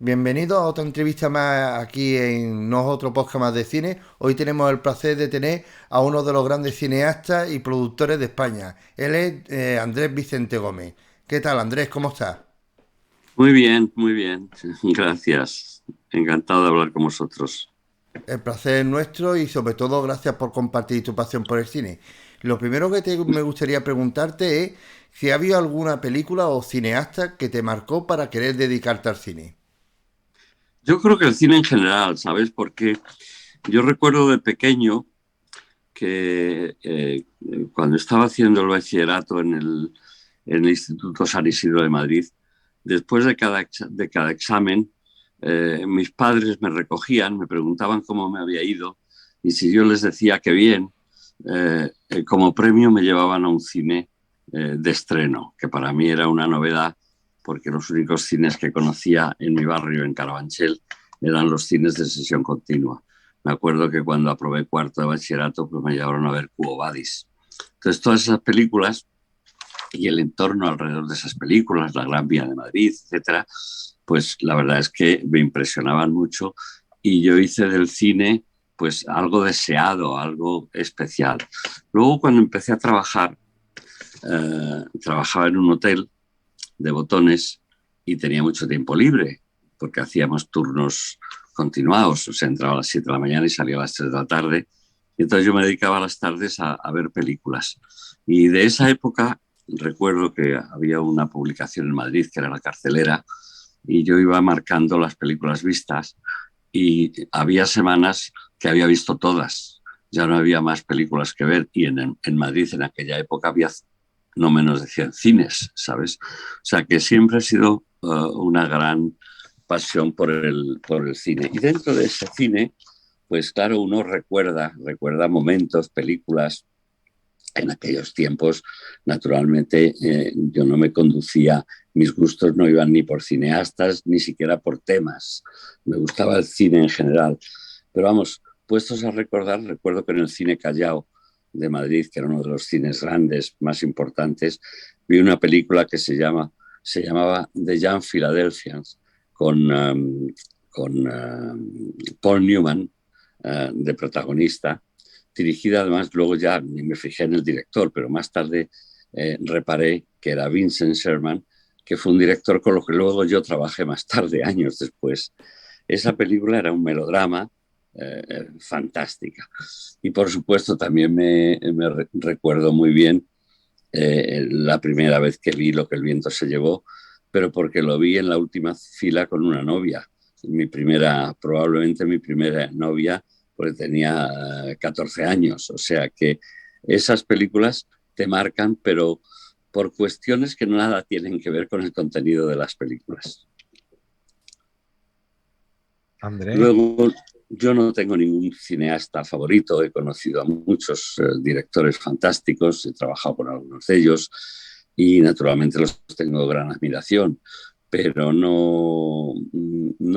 Bienvenido a otra entrevista más aquí en No es otro podcast más de cine. Hoy tenemos el placer de tener a uno de los grandes cineastas y productores de España. Él es Andrés Vicente Gómez. ¿Qué tal, Andrés? ¿Cómo estás? Muy bien, muy bien. Gracias. Encantado de hablar con vosotros. El placer es nuestro y sobre todo gracias por compartir tu pasión por el cine. Lo primero que me gustaría preguntarte es si ha habido alguna película o cineasta que te marcó para querer dedicarte al cine. Yo creo que el cine en general, ¿sabes? Porque yo recuerdo de pequeño que cuando estaba haciendo el bachillerato en el Instituto San Isidro de Madrid, después de cada examen, mis padres me recogían, me preguntaban cómo me había ido y si yo les decía que bien, como premio me llevaban a un cine de estreno, que para mí era una novedad porque los únicos cines que conocía en mi barrio, en Carabanchel, eran los cines de sesión continua. Me acuerdo que cuando aprobé cuarto de bachillerato, pues me llevaron a ver Quo Vadis. Entonces, todas esas películas y el entorno alrededor de esas películas, la Gran Vía de Madrid, etcétera, pues la verdad es que me impresionaban mucho y yo hice del cine pues algo deseado, algo especial. Luego cuando empecé a trabajar, trabajaba en un hotel de botones y tenía mucho tiempo libre porque hacíamos turnos continuados, o sea, entraba a las 7 de la mañana y salía a las 3 de la tarde. Y entonces yo me dedicaba a las tardes a ver películas. Y de esa época recuerdo que había una publicación en Madrid que era La Carcelera y yo iba marcando las películas vistas y había semanas que había visto todas. Ya no había más películas que ver y en Madrid en aquella época había no menos de 100 cines, ¿sabes? O sea que siempre ha sido una gran pasión por el cine. Y dentro de ese cine, pues claro, uno recuerda momentos, películas. En aquellos tiempos, naturalmente, yo no me conducía, mis gustos no iban ni por cineastas, ni siquiera por temas. Me gustaba el cine en general. Pero vamos, puestos a recordar, recuerdo que en el Cine Callao de Madrid, que era uno de los cines grandes más importantes, vi una película que se llamaba The Young Philadelphians, con, Paul Newman de protagonista, dirigida además, luego ya ni me fijé en el director, pero más tarde reparé que era Vincent Sherman, que fue un director con lo que luego yo trabajé más tarde, años después. Esa película era un melodrama fantástica. Y por supuesto también recuerdo muy bien la primera vez que vi Lo que el viento se llevó, pero porque lo vi en la última fila con una novia. Probablemente mi primera novia, porque tenía 14 años. O sea que esas películas te marcan, pero por cuestiones que nada tienen que ver con el contenido de las películas. Andrés, Luego, yo no tengo ningún cineasta favorito, he conocido a muchos directores fantásticos, he trabajado con algunos de ellos y naturalmente los tengo gran admiración, pero no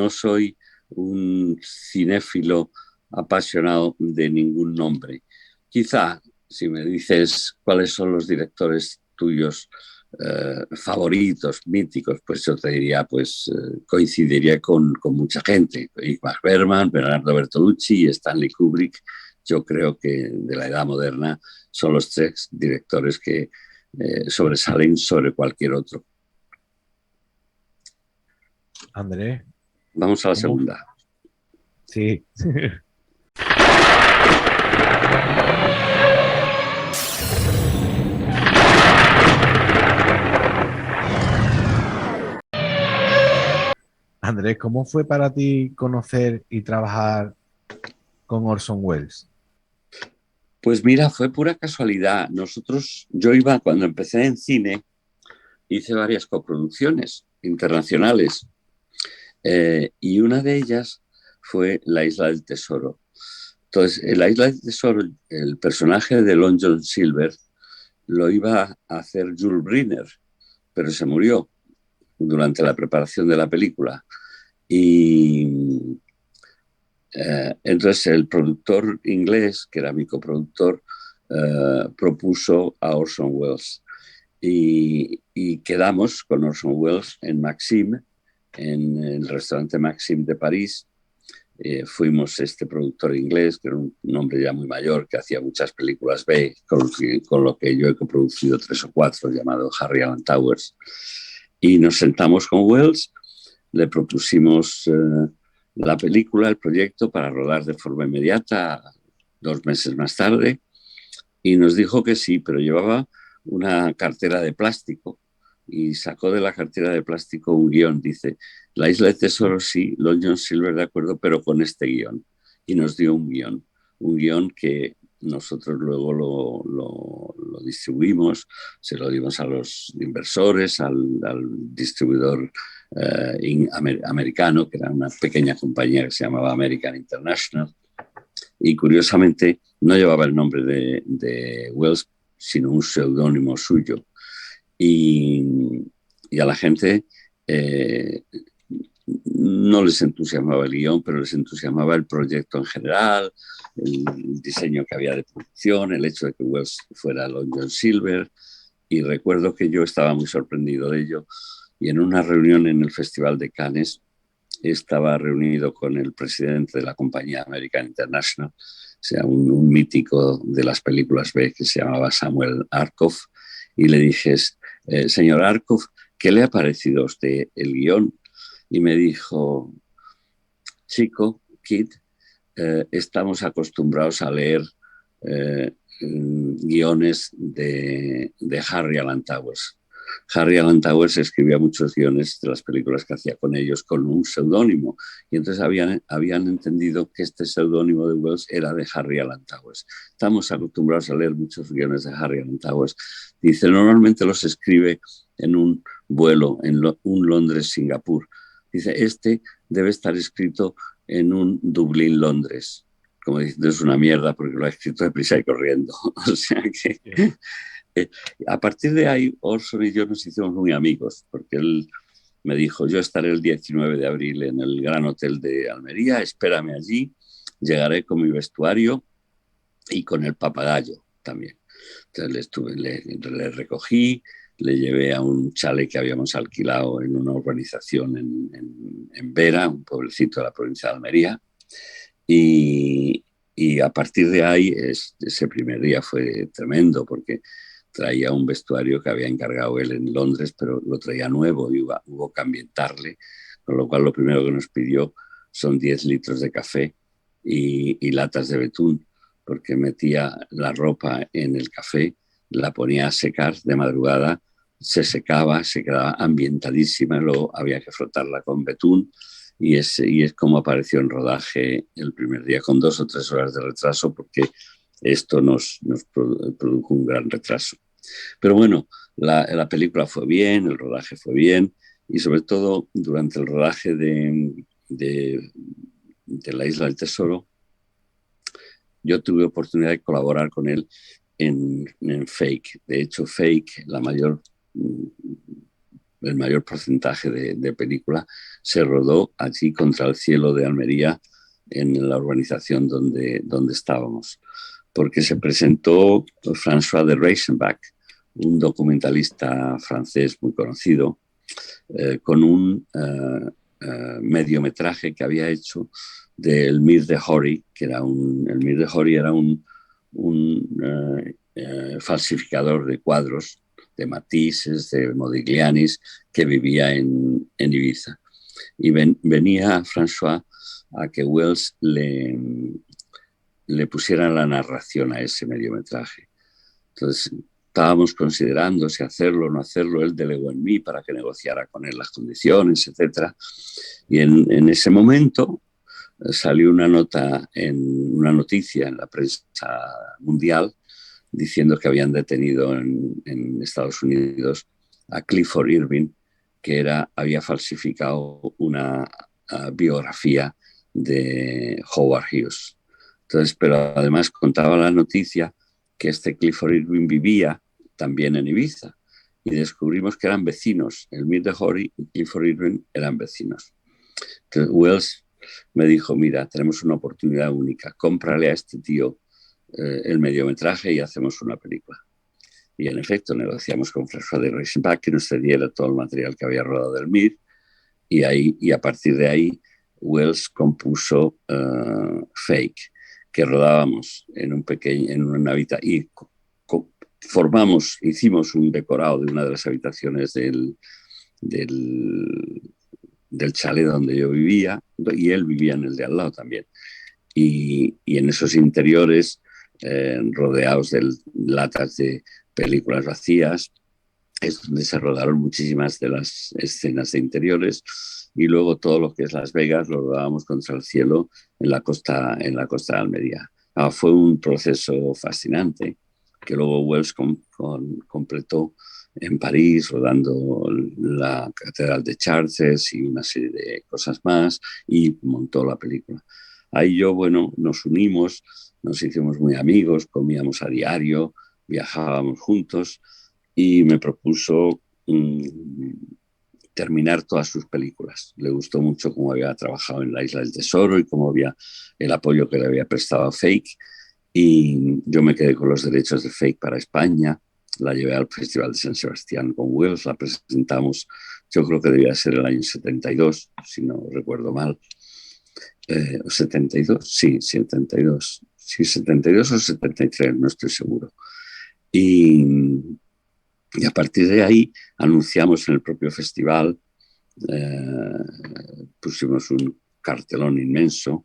soy un cinéfilo apasionado de ningún nombre. Quizá si me dices cuáles son los directores tuyos favoritos, míticos, pues yo te diría, pues coincidiría con mucha gente. Ingmar Bergman, Bernardo Bertolucci y Stanley Kubrick. Yo creo que de la edad moderna son los tres directores que sobresalen sobre cualquier otro. Andrés, Vamos a la ¿cómo? segunda. Sí. Andrés, ¿cómo fue para ti conocer y trabajar con Orson Welles? Pues mira, fue pura casualidad. Yo iba, cuando empecé en cine, hice varias coproducciones internacionales y una de ellas fue La Isla del Tesoro. Entonces, en La Isla del Tesoro, el personaje de Long John Silver lo iba a hacer Jules Briner, pero se murió durante la preparación de la película. Y entonces el productor inglés, que era mi coproductor, propuso a Orson Welles. Y quedamos con Orson Welles en Maxim en el restaurante Maxim de París. Fuimos este productor inglés, que era un hombre ya muy mayor, que hacía muchas películas B, con lo que yo he coproducido 3 o 4, llamado Harry Alan Towers. Y nos sentamos con Wells, le propusimos la película, el proyecto, para rodar de forma inmediata, 2 meses más tarde, y nos dijo que sí, pero llevaba una cartera de plástico y sacó de la cartera de plástico un guión. Dice: La isla de tesoro sí, Long John Silver de acuerdo, pero con este guión. Y nos dio un guión que nosotros luego lo distribuimos, se lo dimos a los inversores, al distribuidor americano, que era una pequeña compañía que se llamaba American International, y curiosamente no llevaba el nombre de Wells, sino un seudónimo suyo. Y a la gente no les entusiasmaba el guión, pero les entusiasmaba el proyecto en general, el diseño que había de producción, el hecho de que Wells fuera Long John Silver. Y recuerdo que yo estaba muy sorprendido de ello, y en una reunión en el Festival de Cannes estaba reunido con el presidente de la compañía American International, o sea, un mítico de las películas B, que se llamaba Samuel Arkoff, y le dije: señor Arkoff, ¿qué le ha parecido a usted el guión? Y me dijo: chico, Kid, estamos acostumbrados a leer guiones de Harry Alan Towers. Harry Alan Towers escribía muchos guiones de las películas que hacía con ellos con un seudónimo, y entonces habían entendido que este seudónimo de Wells era de Harry Alan Towers. Estamos acostumbrados a leer muchos guiones de Harry Alan Towers. Dice: normalmente los escribe en un vuelo, en un Londres-Singapur. Dice: este debe estar escrito en un Dublín-Londres. Como diciendo, es una mierda porque lo ha escrito deprisa y corriendo. O sea que a partir de ahí, Orson y yo nos hicimos muy amigos, porque él me dijo: yo estaré el 19 de abril en el Gran Hotel de Almería, espérame allí, llegaré con mi vestuario y con el papagayo también. Entonces le recogí, le llevé a un chalet que habíamos alquilado en una urbanización en Vera, un pueblecito de la provincia de Almería, y a partir de ahí, ese primer día fue tremendo, porque traía un vestuario que había encargado él en Londres, pero lo traía nuevo y hubo que ambientarle, con lo cual lo primero que nos pidió son 10 litros de café y latas de betún, porque metía la ropa en el café, la ponía a secar de madrugada, se secaba, se quedaba ambientadísima, luego había que frotarla con betún, y es como apareció en rodaje el primer día, con 2 o 3 horas de retraso, porque esto nos produjo un gran retraso. Pero bueno, la película fue bien, el rodaje fue bien, y sobre todo durante el rodaje de La Isla del Tesoro, yo tuve oportunidad de colaborar con él en Fake. De hecho, Fake, el mayor porcentaje de película se rodó allí contra el cielo de Almería, en la urbanización donde estábamos, porque se presentó François de Reisenbach, un documentalista francés muy conocido, con un mediometraje que había hecho del Mir de Hori, que era el Mir de Hori era un falsificador de cuadros, de Matisses, de Modiglianis, que vivía en Ibiza. Y venía François a que Wells le pusiera la narración a ese mediometraje. Entonces, estábamos considerando si hacerlo o no hacerlo. Él delegó en mí para que negociara con él las condiciones, etc. Y en ese momento salió una noticia en la prensa mundial diciendo que habían detenido en Estados Unidos a Clifford Irving, que había falsificado una biografía de Howard Hughes. Entonces, pero además contaba la noticia que este Clifford Irving vivía también en Ibiza, y descubrimos que eran vecinos. El Mir de Hori y Clifford Irving eran vecinos. Entonces Wells me dijo: mira, tenemos una oportunidad única, cómprale a este tío el mediometraje y hacemos una película. Y en efecto negociamos con François de Reisenbach que nos cediera todo el material que había rodado del Mir, y a partir de ahí Wells compuso Fake, que rodábamos en una habitación y hicimos un decorado de una de las habitaciones del, del chalet donde yo vivía, y él vivía en el de al lado también. Y en esos interiores, rodeados de latas de películas vacías, es donde se rodaron muchísimas de las escenas de interiores, y luego todo lo que es Las Vegas lo rodábamos contra el cielo en la costa de Almería. Fue un proceso fascinante que luego Wells completó en París, rodando la Catedral de Chartres y una serie de cosas más, y montó la película. Ahí bueno, nos unimos, nos hicimos muy amigos, comíamos a diario, viajábamos juntos, y me propuso terminar todas sus películas. Le gustó mucho cómo había trabajado en La Isla del Tesoro y cómo había el apoyo que le había prestado a Fake. Y yo me quedé con los derechos de Fake para España. La llevé al Festival de San Sebastián con Wells, la presentamos, yo creo que debía ser el año 72, si no recuerdo mal. 72, sí, 72. Sí, 72 o 73, no estoy seguro. Y a partir de ahí anunciamos en el propio festival, pusimos un cartelón inmenso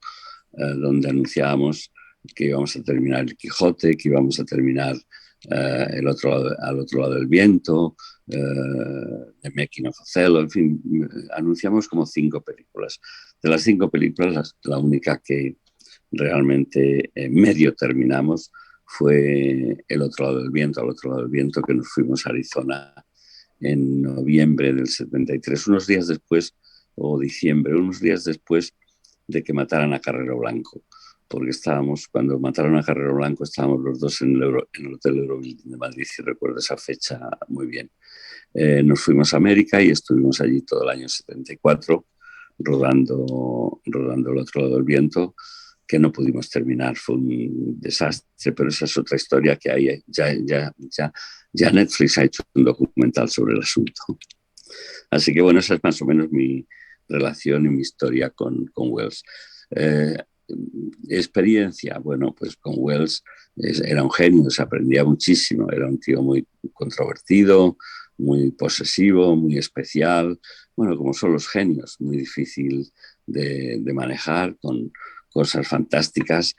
donde anunciábamos que íbamos a terminar El Quijote, que íbamos a terminar al otro lado del viento, The Making of Othello, en fin, anunciamos como 5 películas. De las 5 películas, la única que realmente medio terminamos fue El otro lado del viento, Al otro lado del viento, que nos fuimos a Arizona en noviembre del 73, unos días después, o diciembre, unos días después de que mataran a Carrero Blanco. Porque cuando mataron a Carrero Blanco, estábamos los dos en el Hotel Eurobuilding de Madrid, y recuerdo esa fecha muy bien. Nos fuimos a América y estuvimos allí todo el año 74, rodando El otro lado del viento, que no pudimos terminar, fue un desastre, pero esa es otra historia que hay. Ya Netflix ha hecho un documental sobre el asunto. Así que bueno, esa es más o menos mi relación y mi historia con Wells. Experiencia, bueno, pues con Wells era un genio, se aprendía muchísimo, era un tío muy controvertido, muy posesivo, muy especial, bueno, como son los genios, muy difícil de manejar, con cosas fantásticas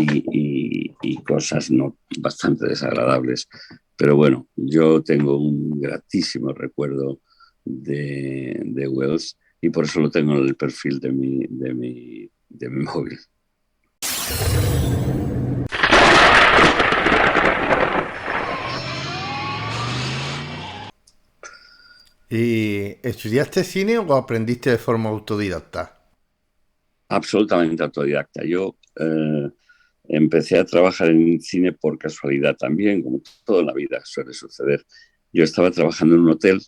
y cosas no bastante desagradables. Pero bueno, yo tengo un gratísimo recuerdo de Wells, y por eso lo tengo en el perfil de mi móvil. ¿Y estudiaste cine o aprendiste de forma autodidacta? Absolutamente autodidacta. Yo empecé a trabajar en cine por casualidad también, como toda la vida suele suceder. Yo estaba trabajando en un hotel,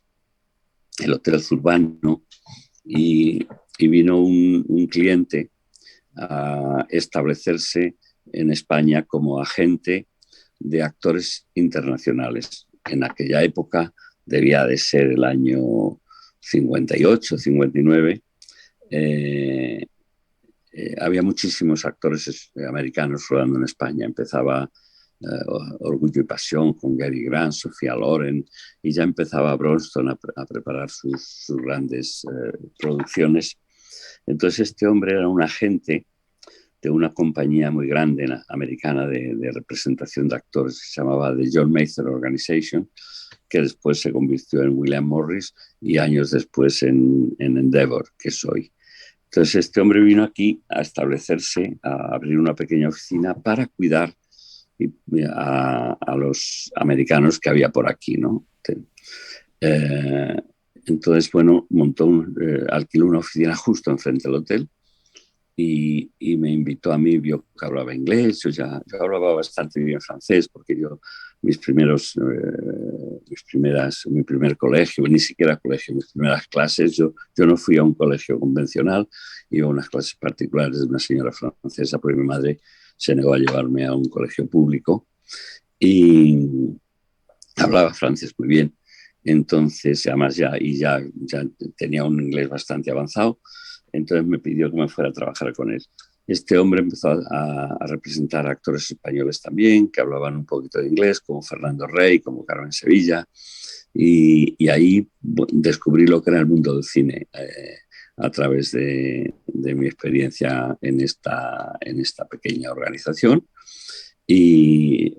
el Hotel Zurbano, y vino un cliente a establecerse en España como agente de actores internacionales. En aquella época debía de ser el año 58, 59. Había muchísimos actores americanos rodando en España. Empezaba Orgullo y Pasión con Gary Grant, Sofía Loren, y ya empezaba Bronston a preparar sus grandes producciones. Entonces este hombre era un agente de una compañía muy grande americana de representación de actores, que se llamaba The John Mather Organization, que después se convirtió en William Morris y años después en Endeavor, que soy. Entonces este hombre vino aquí a establecerse, a abrir una pequeña oficina para cuidar a los americanos que había por aquí, ¿no? Eh, entonces, bueno, alquiló una oficina justo enfrente del hotel, y me invitó a mí, vio que hablaba inglés, yo hablaba bastante bien francés, porque yo mi primer colegio, ni siquiera colegio, mis primeras clases, yo no fui a un colegio convencional, iba a unas clases particulares de una señora francesa, porque mi madre se negó a llevarme a un colegio público, y hablaba francés muy bien. Entonces, además ya tenía un inglés bastante avanzado, entonces me pidió que me fuera a trabajar con él. Este hombre empezó a representar actores españoles también, que hablaban un poquito de inglés, como Fernando Rey, como Carmen Sevilla, y ahí descubrí lo que era el mundo del cine a través de mi experiencia en esta pequeña organización. Y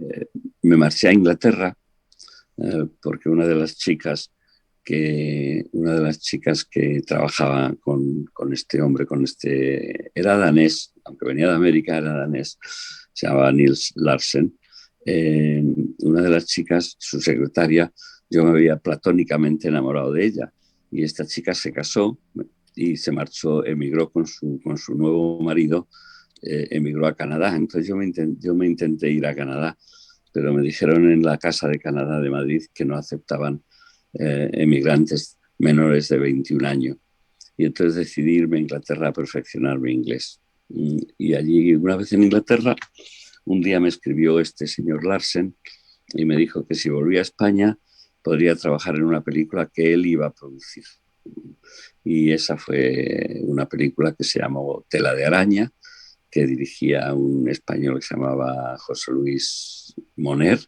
me marché a Inglaterra porque una de las chicas que trabajaba con este hombre, era danés, aunque venía de América, era danés, se llamaba Nils Larsen. Una de las chicas, su secretaria, yo me había platónicamente enamorado de ella, y esta chica se casó y se marchó, emigró con su nuevo marido, emigró a Canadá. Entonces yo me intenté ir a Canadá, pero me dijeron en la Casa de Canadá de Madrid que no aceptaban emigrantes menores de 21 años. Y entonces decidí irme a Inglaterra a perfeccionar mi inglés. Y allí, una vez en Inglaterra, un día me escribió este señor Larsen y me dijo que si volvía a España podría trabajar en una película que él iba a producir. Y esa fue una película que se llamó Tela de Araña, que dirigía un español que se llamaba José Luis Moner,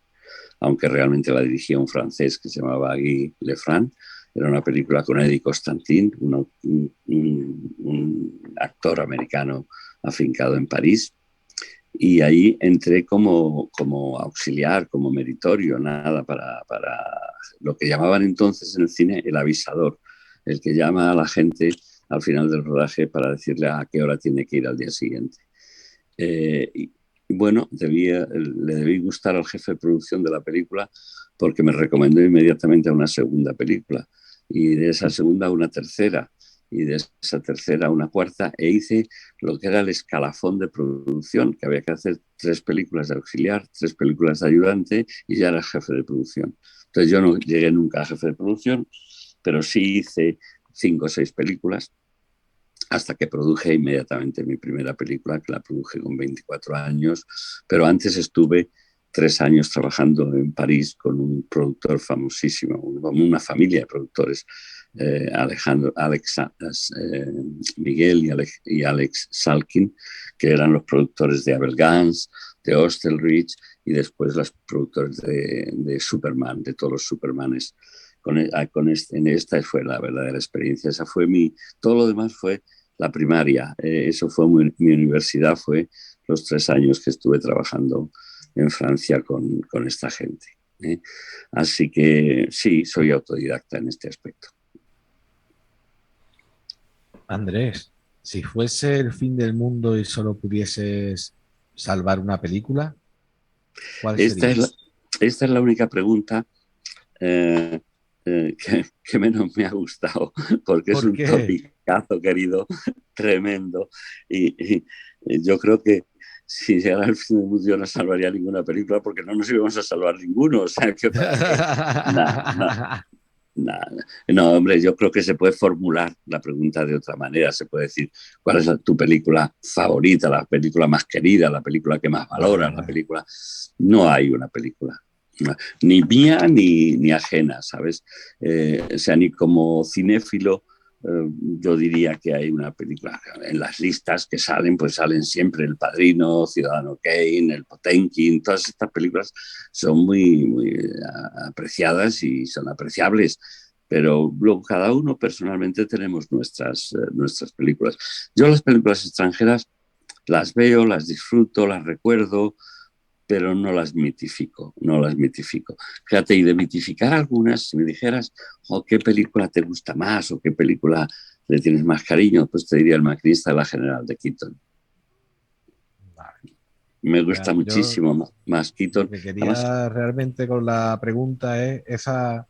aunque realmente la dirigía un francés que se llamaba Guy Lefranc. Era una película con Eddie Constantin, un actor americano afincado en París. Y ahí entré como auxiliar, como meritorio, nada, para lo que llamaban entonces en el cine el avisador, el que llama a la gente al final del rodaje para decirle a qué hora tiene que ir al día siguiente. Y bueno, le debí gustar al jefe de producción de la película porque me recomendó inmediatamente a una segunda película, y de esa segunda a una tercera, y de esa tercera a una cuarta, e hice lo que era el escalafón de producción, que había que hacer 3 películas de auxiliar, 3 películas de ayudante, y ya era jefe de producción. Entonces yo no llegué nunca a jefe de producción, pero sí hice 5 o 6 películas, hasta que produje inmediatamente mi primera película, que la produje con 24 años, pero antes estuve 3 años trabajando en París con un productor famosísimo, una familia de productores, Miguel y Alex Salkin, que eran los productores de Abel Gance, de Osterrich, y después los productores de Superman, de todos los Supermanes. En esta fue la verdadera experiencia. Todo lo demás fue la primaria. Eso fue mi universidad, fue los 3 años que estuve trabajando en Francia con esta gente. Así que sí, soy autodidacta en este aspecto. Andrés, si fuese el fin del mundo y solo pudieses salvar una película, ¿cuál sería? Esta es la única pregunta eh, que menos me ha gustado, porque es ¿Por un qué? topicazo, querido, tremendo. Y yo creo que si llegara el fin del mundo yo no salvaría ninguna película, porque no nos íbamos a salvar ninguno. O sea, que para qué. Nada, no, nada. No, hombre, yo creo que se puede formular la pregunta de otra manera. Se puede decir, ¿cuál es tu película favorita, la película más querida, la película que más valoras, la Vale. película? No hay una película, ni mía ni ajena, ¿sabes? O sea, ni como cinéfilo, yo diría que hay una película en las listas que salen, pues salen siempre El Padrino, Ciudadano Kane, El Potemkin. Todas estas películas son muy apreciadas y son apreciables, pero luego cada uno personalmente tenemos nuestras películas. Yo las películas extranjeras las veo, las disfruto, las recuerdo, pero no las mitifico, no las mitifico. Fíjate, y de mitificar algunas, si me dijeras, oh, ¿qué película te gusta más o qué película le tienes más cariño? Pues te diría El maquinista de la General de Keaton. Vale. Me Ya, gusta yo muchísimo más lo Keaton. que Además, quería realmente con la pregunta es, esa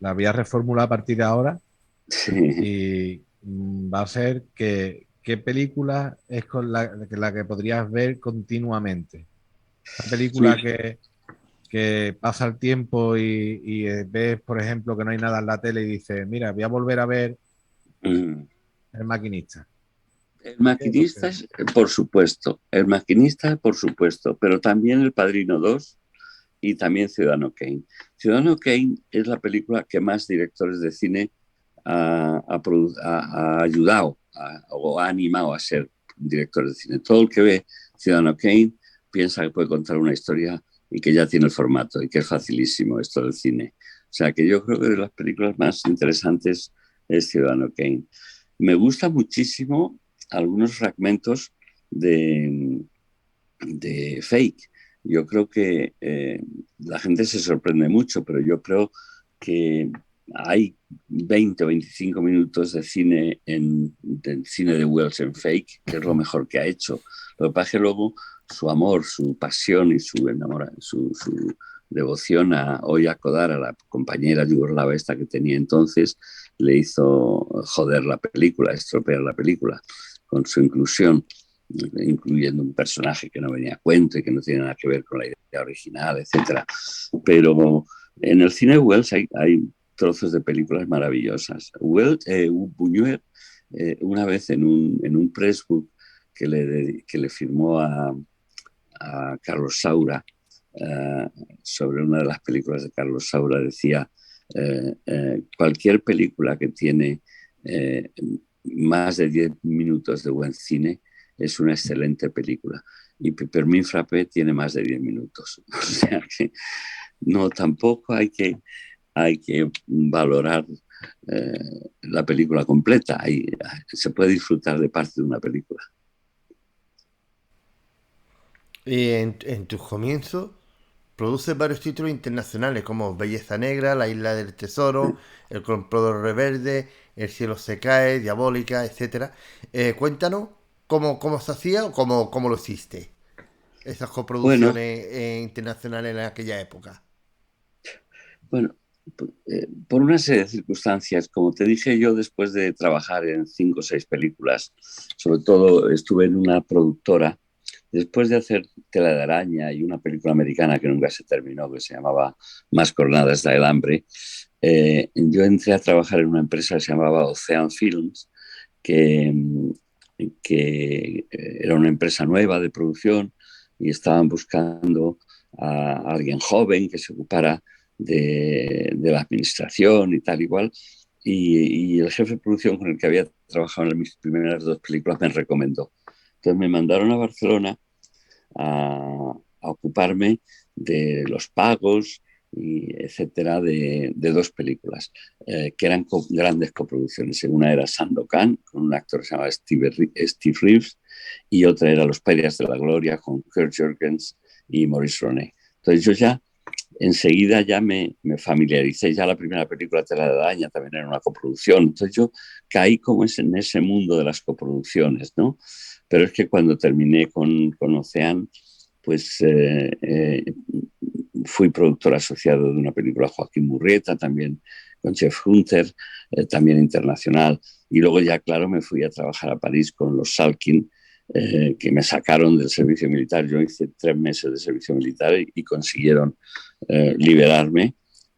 la voy a reformular a partir de ahora sí, y va a ser que qué película es con la que podrías ver continuamente. Una película que pasa el tiempo y ves, por ejemplo, que no hay nada en la tele y dices, mira, voy a volver a ver El Maquinista. El ¿Por qué? maquinista, por supuesto, El maquinista, por supuesto, pero también El Padrino 2 y también Ciudadano Kane. Ciudadano Kane es la película que más directores de cine ha ayudado o ha animado a ser directores de cine. Todo el que ve Ciudadano Kane piensa que puede contar una historia y que ya tiene el formato y que es facilísimo esto del cine. O sea que yo creo que de las películas más interesantes es Ciudadano Kane. Me gusta muchísimo algunos fragmentos de Fake. Yo creo que la gente se sorprende mucho, pero yo creo que hay 20 o 25 minutos de cine del cine de Wells en Fake, que es lo mejor que ha hecho. Lo que pasa es que luego su amor, su pasión y su devoción a Oya Kodar, a la compañera yugoslava esta que tenía entonces, le hizo joder la película, estropear la película con su inclusión, incluyendo un personaje que no venía a cuento y que no tiene nada que ver con la idea original, etcétera. Pero en el cine de Wells hay trozos de películas maravillosas. Buñuel, una vez en un pressbook que le firmó a Carlos Saura, sobre una de las películas de Carlos Saura, decía, cualquier película que tiene más de 10 minutos de buen cine es una excelente película. Y Peppermint Frappé tiene más de 10 minutos. O sea que no, tampoco hay que valorar la película completa. Se puede disfrutar de parte de una película. Y en tus comienzos produces varios títulos internacionales como Belleza Negra, La Isla del Tesoro, El Comprador Reverde, El Cielo se cae, Diabólica, etcétera. Cuéntanos cómo se hacía o cómo lo hiciste. Esas Bueno, coproducciones internacionales en aquella época. bueno, por una serie de circunstancias, como te dije yo, después de trabajar en 5 o 6 películas, sobre todo estuve en una productora, después de hacer Tela de Araña y una película americana que nunca se terminó, que se llamaba Más Cornadas del Hambre, yo entré a trabajar en una empresa que se llamaba Ocean Films, que, que era una empresa nueva de producción y estaban buscando a alguien joven que se ocupara de la administración y tal igual. Y el jefe de producción con el que había trabajado en mis primeras 2 películas me recomendó. Entonces me mandaron a Barcelona a ocuparme de los pagos, y etcétera, de 2 películas que eran grandes coproducciones. Una era Sandokan, con un actor que se llamaba Steve Reeves, y otra era Los Parias de la Gloria, con Kurt Jürgens y Maurice Ronet. Entonces yo ya enseguida ya me familiaricé. Ya la primera película, Tela de Araña, también era una coproducción. Entonces yo caí como en ese mundo de las coproducciones, ¿no? Pero es que cuando terminé con Ocean, pues fui productor asociado de una película Joaquín Murrieta, también con Jeff Hunter, también internacional. Y luego ya, claro, me fui a trabajar a París con los Salkin, que me sacaron del servicio militar. Yo hice 3 meses de servicio militar y consiguieron liberarme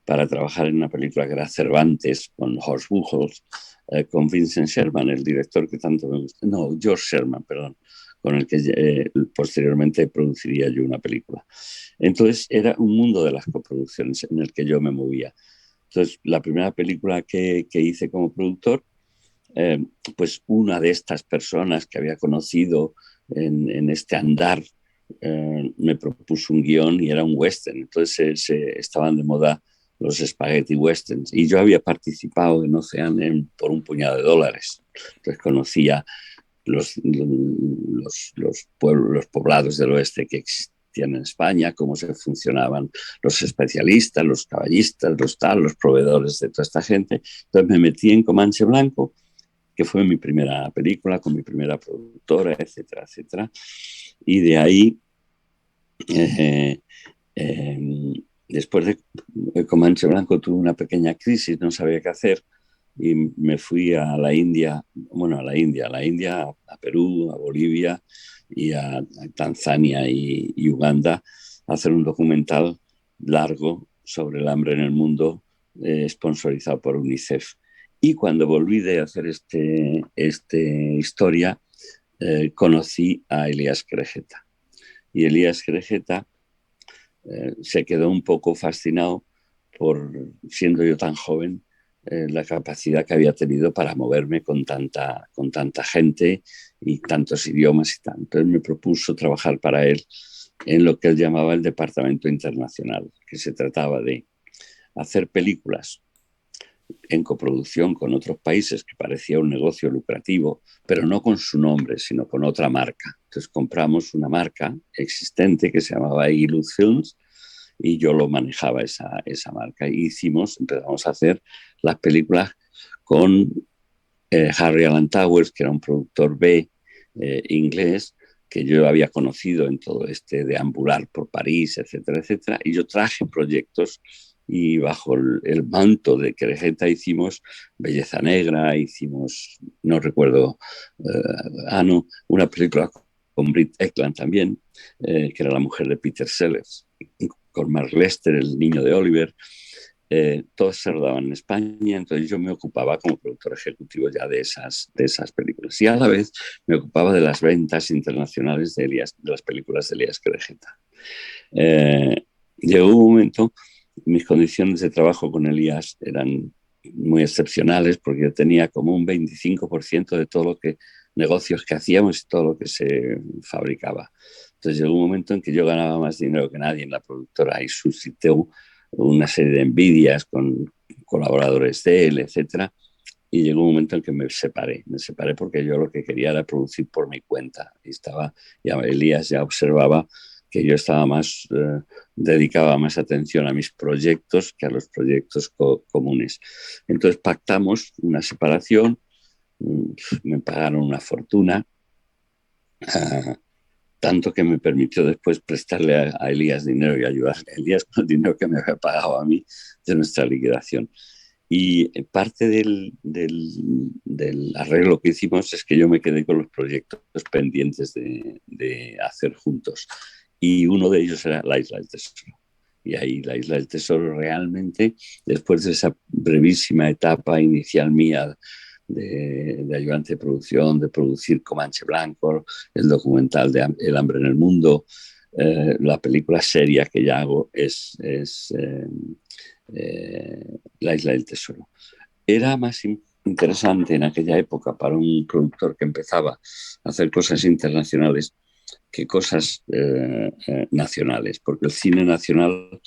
para trabajar en una película que era Cervantes, con Horst Buchholz, con Vincent Sherman, el director que tanto me gusta. No, George Sherman, perdón, con el que posteriormente produciría yo una película. Entonces era un mundo de las coproducciones en el que yo me movía. Entonces la primera película que hice como productor, eh, pues una de estas personas que había conocido en este andar me propuso un guión y era un western. Entonces estaban de moda los spaghetti westerns y yo había participado en Ocean por un puñado de dólares. Entonces conocía los pueblos, los poblados del oeste que existían en España, cómo se funcionaban los especialistas, los caballistas, los proveedores de toda esta gente. Entonces me metí en Comanche Blanco, que fue mi primera película con mi primera productora, etcétera, etcétera. Y de ahí, eh, eh, después de Comanche Blanco, tuve una pequeña crisis, no sabía qué hacer y me fui a la India, bueno, a la India, a Perú, a Bolivia y a Tanzania y Uganda a hacer un documental largo sobre el hambre en el mundo, sponsorizado por UNICEF. Y cuando volví de hacer este historia, conocí a Elías Querejeta. Y Elías Querejeta se quedó un poco fascinado por, siendo yo tan joven, la capacidad que había tenido para moverme con tanta gente y tantos idiomas y tal. Entonces me propuso trabajar para él en lo que él llamaba el Departamento Internacional, que se trataba de hacer películas en coproducción con otros países, que parecía un negocio lucrativo, pero no con su nombre, sino con otra marca. Entonces compramos una marca existente que se llamaba Igiluz Films y yo lo manejaba esa marca. Y empezamos a hacer las películas con Harry Alan Towers, que era un productor B inglés, que yo había conocido en todo este deambular por París, etcétera, etcétera, y yo traje proyectos y bajo el manto de Querejeta hicimos Belleza Negra, hicimos, no recuerdo, no, una película con Britt Ekland también, que era la mujer de Peter Sellers, con Mark Lester, el niño de Oliver. Todos se rodaban en España, entonces yo me ocupaba como productor ejecutivo ya de esas películas y a la vez me ocupaba de las ventas internacionales de las películas de Elías Querejeta. Llegó un momento, mis condiciones de trabajo con Elías eran muy excepcionales porque yo tenía como un 25% de todo lo que negocios que hacíamos y todo lo que se fabricaba. Entonces llegó un momento en que yo ganaba más dinero que nadie en la productora y suscitó una serie de envidias con colaboradores de él, etcétera. Y llegó un momento en que me separé porque yo lo que quería era producir por mi cuenta. Y Elías ya observaba que yo estaba dedicaba más atención a mis proyectos que a los proyectos comunes. Entonces pactamos una separación, me pagaron una fortuna, tanto que me permitió después prestarle a Elías dinero y ayudarle a Elías con el dinero que me había pagado a mí de nuestra liquidación. Y parte del arreglo que hicimos es que yo me quedé con los proyectos pendientes de hacer juntos. Y uno de ellos era La Isla del Tesoro. Y ahí La Isla del Tesoro realmente, después de esa brevísima etapa inicial mía de ayudante de producción, de producir Comanche Blanco, el documental de El hambre en el mundo, la película seria que ya hago es La Isla del Tesoro. Era más interesante en aquella época para un productor que empezaba a hacer cosas internacionales que cosas nacionales, porque el cine nacional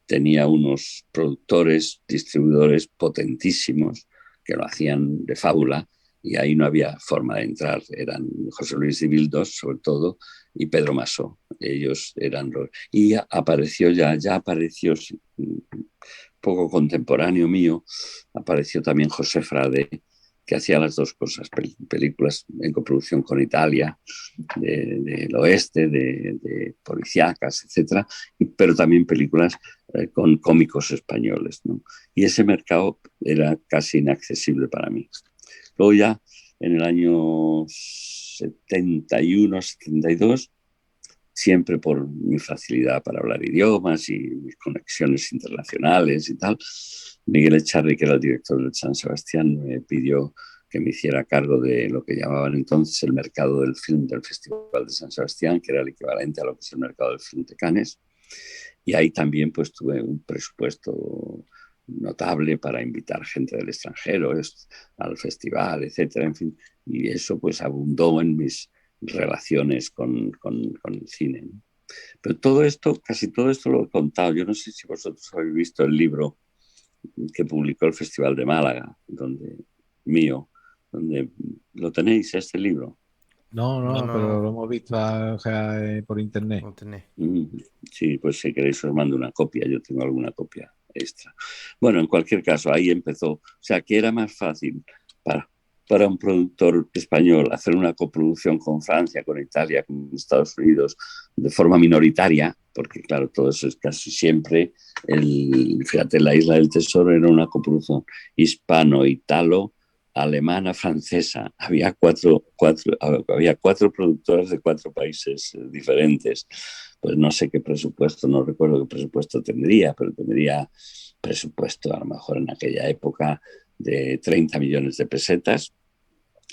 tenía unos productores, distribuidores potentísimos que lo hacían de fábula y ahí no había forma de entrar. Eran José Luis Ibildos, sobre todo, y Pedro Masó. Ellos eran los... Y apareció ya apareció poco contemporáneo mío, apareció también José Frade, que hacía las dos cosas, películas en coproducción con Italia, del oeste, de policíacas, etcétera, pero también películas con cómicos españoles, ¿no? Y ese mercado era casi inaccesible para mí. Luego ya en el año 71, 72, siempre por mi facilidad para hablar idiomas y mis conexiones internacionales y tal, Miguel Echarri, que era el director del San Sebastián, me pidió que me hiciera cargo de lo que llamaban entonces el mercado del film del Festival de San Sebastián, que era el equivalente a lo que es el mercado del film de Cannes. Y ahí también pues tuve un presupuesto notable para invitar gente del extranjero al festival, etcétera, en fin. Y eso pues abundó en mis relaciones con el cine. Pero todo esto, casi todo esto lo he contado. Yo no sé si vosotros habéis visto el libro que publicó el Festival de Málaga, mío, donde lo tenéis, este libro. No, No, no, pero no, lo hemos visto, o sea, por internet. no tenés. Sí, pues si queréis os mando una copia, yo tengo alguna copia extra. Bueno, en cualquier caso, ahí empezó. O sea, que era más fácil para, para un productor español hacer una coproducción con Francia, con Italia, con Estados Unidos, de forma minoritaria, porque claro, todo eso es casi siempre, fíjate, La Isla del Tesoro era una coproducción hispano-italo, alemana, francesa. Había cuatro productoras de cuatro países diferentes. Pues no sé qué presupuesto, no recuerdo qué presupuesto tendría, pero tendría presupuesto a lo mejor en aquella época de 30 millones de pesetas,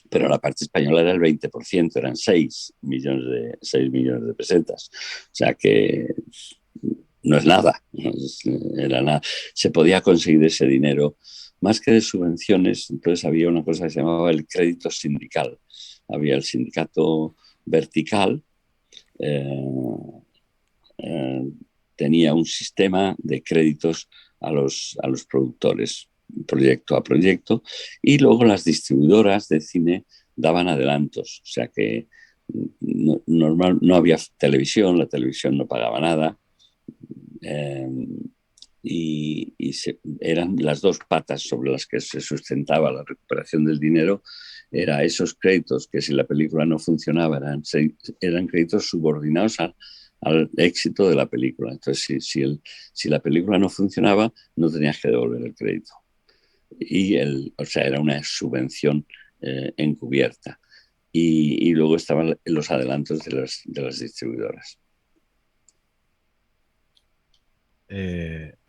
pero la parte española era el 20%, eran 6 millones de pesetas. O sea que no es nada, era nada. Se podía conseguir ese dinero más que de subvenciones. Entonces había una cosa que se llamaba el crédito sindical. Había el sindicato vertical, eh, eh, tenía un sistema de créditos a los productores, proyecto a proyecto, y luego las distribuidoras de cine daban adelantos, o sea que no había televisión, la televisión no pagaba nada, eh, eran las dos patas sobre las que se sustentaba la recuperación del dinero, era esos créditos que si la película no funcionaba eran créditos subordinados al éxito de la película. Entonces, si la película no funcionaba, no tenías que devolver el crédito. O sea, era una subvención encubierta. Y luego estaban los adelantos de las distribuidoras.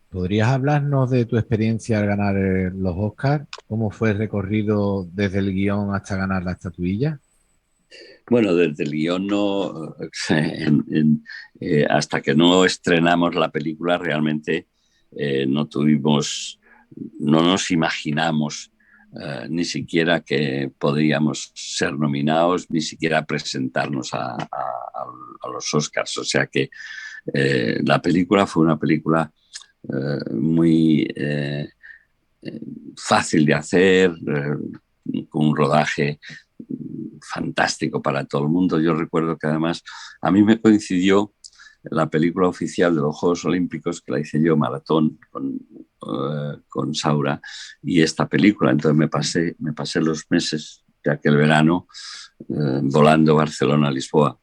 ¿Podrías hablarnos de tu experiencia al ganar los Oscars? ¿Cómo fue el recorrido desde el guión hasta ganar la estatuilla? Bueno, desde el guión no, hasta que no estrenamos la película realmente no no nos imaginamos ni siquiera que podríamos ser nominados, ni siquiera presentarnos a los Oscars. O sea que la película fue una película muy fácil de hacer, con un rodaje fantástico para todo el mundo. Yo recuerdo que además a mí me coincidió la película oficial de los Juegos Olímpicos, que la hice yo, Maratón, con Saura, y esta película. Entonces me pasé los meses de aquel verano volando Barcelona-Lisboa.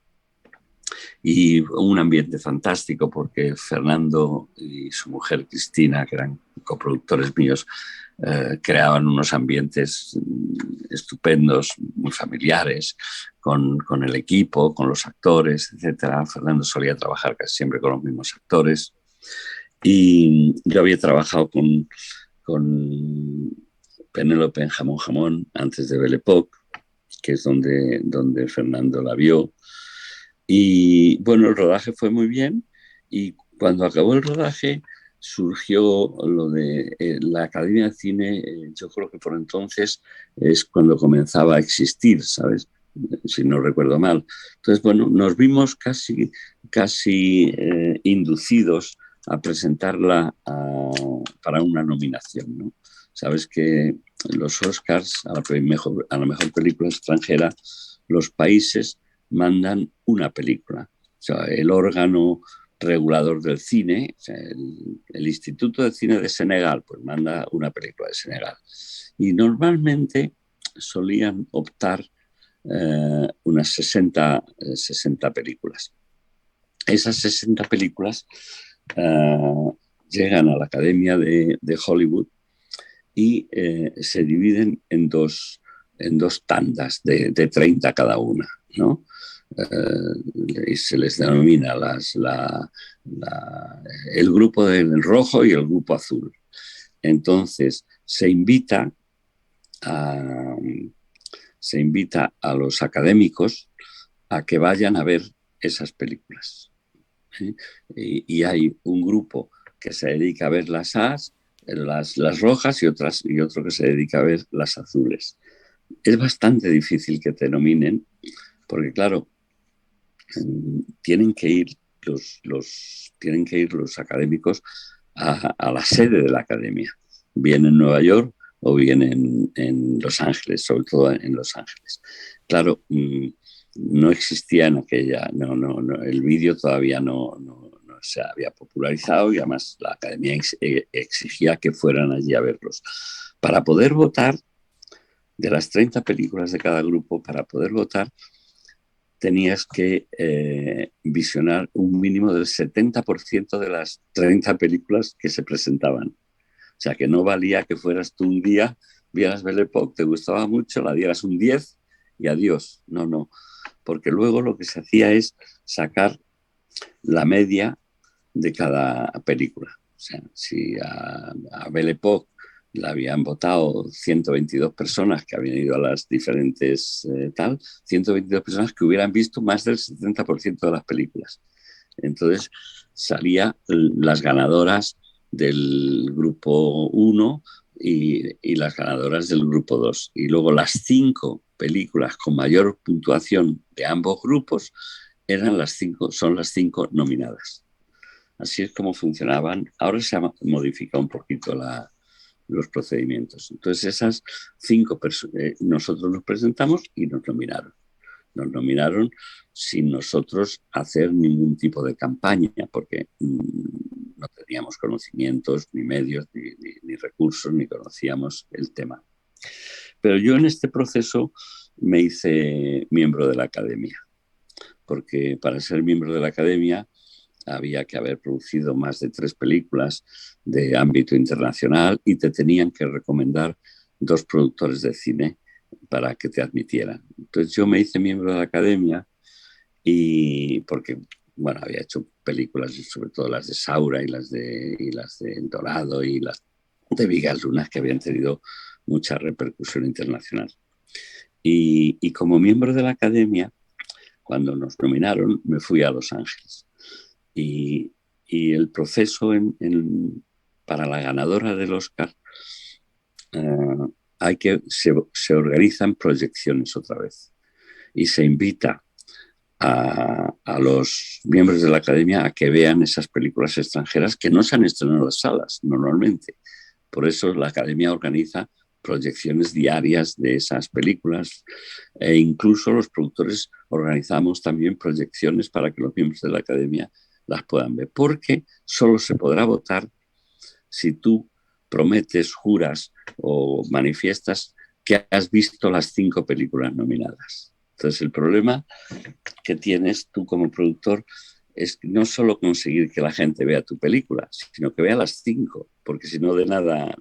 Y un ambiente fantástico porque Fernando y su mujer Cristina, que eran coproductores míos, creaban unos ambientes estupendos, muy familiares, con el equipo, con los actores, etc. Fernando solía trabajar casi siempre con los mismos actores. Y yo había trabajado con Penélope en Jamón Jamón antes de Belle Époque, que es donde Fernando la vio. Y bueno, el rodaje fue muy bien y cuando acabó el rodaje surgió lo de la Academia de Cine, yo creo que por entonces es cuando comenzaba a existir, ¿sabes? Si no recuerdo mal. Entonces, bueno, nos vimos casi inducidos a presentarla para una nominación, ¿no? Sabes que los Oscars a la mejor película extranjera, los países mandan una película. O sea, el órgano regulador del cine, o sea, el Instituto de Cine de Senegal, pues manda una película de Senegal. Y normalmente solían optar unas 60 películas. Esas 60 películas llegan a la Academia de Hollywood y se dividen en dos tandas de 30 cada una, ¿no? Y se les denomina el grupo del rojo y el grupo azul. Entonces a, se invita a los académicos a que vayan a ver esas películas. ¿Sí? Y hay un grupo que se dedica a ver las rojas y otro que se dedica a ver las azules. Es bastante difícil que te nominen porque, claro, tienen que ir los académicos a la sede de la academia, bien en Nueva York o bien en Los Ángeles, sobre todo en Los Ángeles. Claro, no existía en aquella, no, el vídeo todavía no se había popularizado y además la academia exigía que fueran allí a verlos. Para poder votar, de las 30 películas de cada grupo, para poder votar, tenías que visionar un mínimo del 70% de las 30 películas que se presentaban. O sea, que no valía que fueras tú un día, vieras Belle Époque, te gustaba mucho, la dieras un 10 y adiós. No. Porque luego lo que se hacía es sacar la media de cada película. O sea, si a Belle Époque la habían votado 122 personas que habían ido a las diferentes 122 personas que hubieran visto más del 70% de las películas. Entonces salía las ganadoras del grupo 1 y las ganadoras del grupo 2. Y luego las 5 películas con mayor puntuación de ambos grupos son las 5 nominadas. Así es como funcionaban. Ahora se ha modificado un poquito los procedimientos. Entonces esas 5 nosotros nos presentamos y nos nominaron. Nos nominaron sin nosotros hacer ningún tipo de campaña, porque no teníamos conocimientos, ni medios, ni recursos, ni conocíamos el tema. Pero yo en este proceso me hice miembro de la academia, porque para ser miembro de la academia había que haber producido más de 3 películas de ámbito internacional y te tenían que recomendar 2 productores de cine para que te admitieran. Entonces yo me hice miembro de la academia y porque, bueno, había hecho películas, sobre todo las de Saura y las de El Dorado y las de Vigas Lunas, que habían tenido mucha repercusión internacional. Y como miembro de la academia, cuando nos nominaron, me fui a Los Ángeles. Y el proceso para la ganadora del Oscar, se organizan proyecciones otra vez y se invita a los miembros de la academia a que vean esas películas extranjeras que no se han estrenado en las salas normalmente. Por eso la academia organiza proyecciones diarias de esas películas e incluso los productores organizamos también proyecciones para que los miembros de la academia las puedan ver, porque solo se podrá votar si tú prometes, juras o manifiestas que has visto las 5 películas nominadas. Entonces el problema que tienes tú como productor es no solo conseguir que la gente vea tu película, sino que vea las 5, porque si no de nada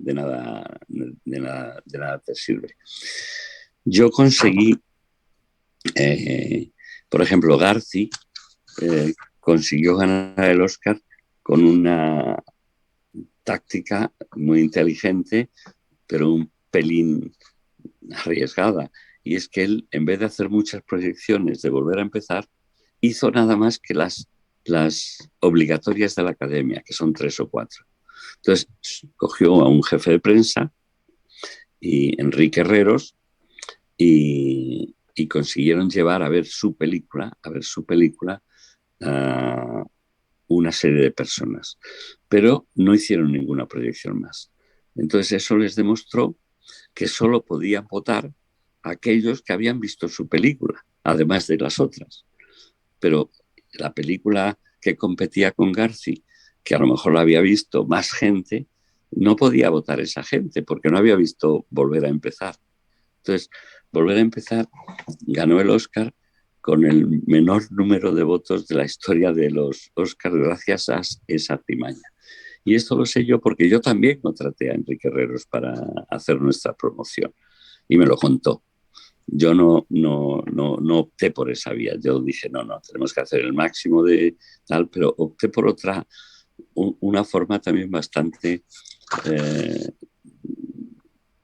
te sirve. Yo conseguí, por ejemplo, Garci consiguió ganar el Oscar con una táctica muy inteligente, pero un pelín arriesgada. Y es que él, en vez de hacer muchas proyecciones de volver a empezar, hizo nada más que las obligatorias de la academia, que son 3 o 4. Entonces, cogió a un jefe de prensa, y Enrique Herreros, y consiguieron llevar a ver su película, una serie de personas, pero no hicieron ninguna proyección más. Entonces eso les demostró que solo podían votar aquellos que habían visto su película, además de las otras. Pero la película que competía con Garci, que a lo mejor la había visto más gente, no podía votar esa gente porque no había visto Volver a empezar. Entonces, Volver a empezar ganó el Oscar con el menor número de votos de la historia de los Oscars gracias a esa artimaña. Y esto lo sé yo porque yo también contraté a Enrique Herreros para hacer nuestra promoción y me lo contó. Yo no opté por esa vía. Yo dije, no, tenemos que hacer el máximo de tal, pero opté por una forma también bastante,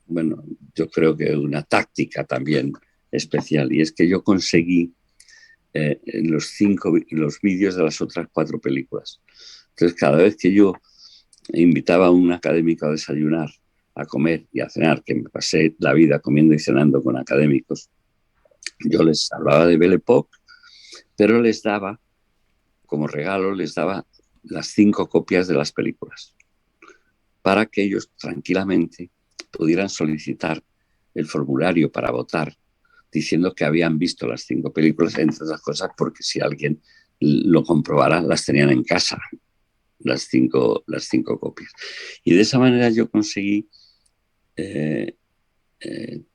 bueno, yo creo que una táctica también especial. Y es que yo conseguí los vídeos de las otras 4 películas. Entonces, cada vez que yo invitaba a un académico a desayunar, a comer y a cenar, que me pasé la vida comiendo y cenando con académicos, yo les hablaba de Belle Époque, pero les daba, como regalo, las 5 copias de las películas, para que ellos tranquilamente pudieran solicitar el formulario para votar, diciendo que habían visto las 5 películas, entre otras cosas, porque si alguien lo comprobara, las tenían en casa, las cinco copias. Y de esa manera yo conseguí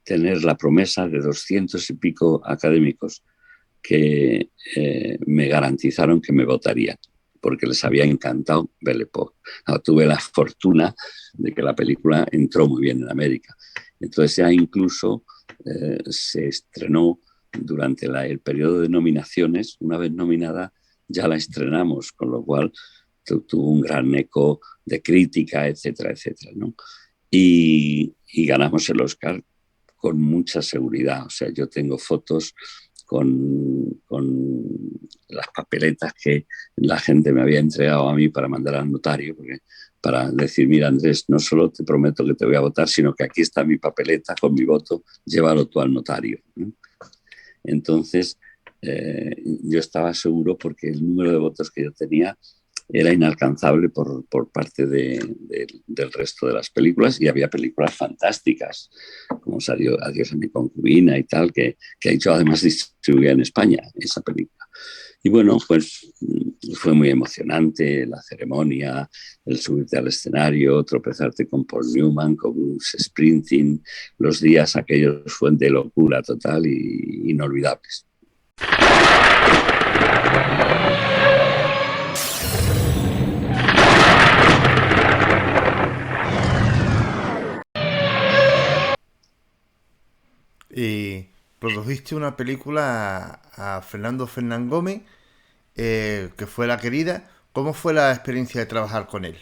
tener la promesa de 200 y pico académicos que me garantizaron que me votarían, porque les había encantado Belle Époque. Tuve la fortuna de que la película entró muy bien en América. Entonces ya incluso se estrenó durante el periodo de nominaciones. Una vez nominada ya la estrenamos, con lo cual tuvo un gran eco de crítica, etcétera, etcétera, ¿no? Y ganamos el Oscar con mucha seguridad. O sea, yo tengo fotos con las papeletas que la gente me había entregado a mí para mandar al notario, porque, para decir, mira Andrés, no solo te prometo que te voy a votar, sino que aquí está mi papeleta con mi voto, llévalo tú al notario, ¿no? Entonces, yo estaba seguro porque el número de votos que yo tenía era inalcanzable por parte del resto de las películas, y había películas fantásticas, como salió Adiós a mi concubina y tal, que ha hecho además distribuida en España esa película. Y bueno, pues fue muy emocionante la ceremonia, el subirte al escenario, tropezarte con Paul Newman, con Bruce Springsteen. Los días aquellos fueron de locura total y inolvidables. Y produjiste una película a Fernando Fernán Gómez, que fue La querida. ¿Cómo fue la experiencia de trabajar con él?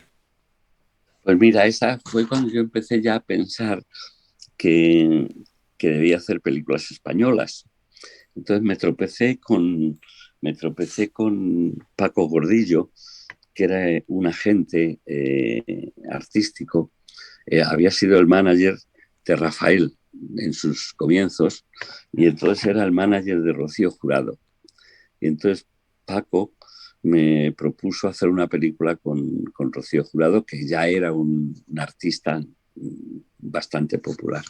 Pues mira, esa fue cuando yo empecé ya a pensar que, que debía hacer películas españolas. Entonces me tropecé con Paco Gordillo, que era un agente artístico. Había sido el manager de Rafael en sus comienzos, y entonces era el manager de Rocío Jurado. Y entonces Paco me propuso hacer una película con Rocío Jurado, que ya era un artista bastante popular.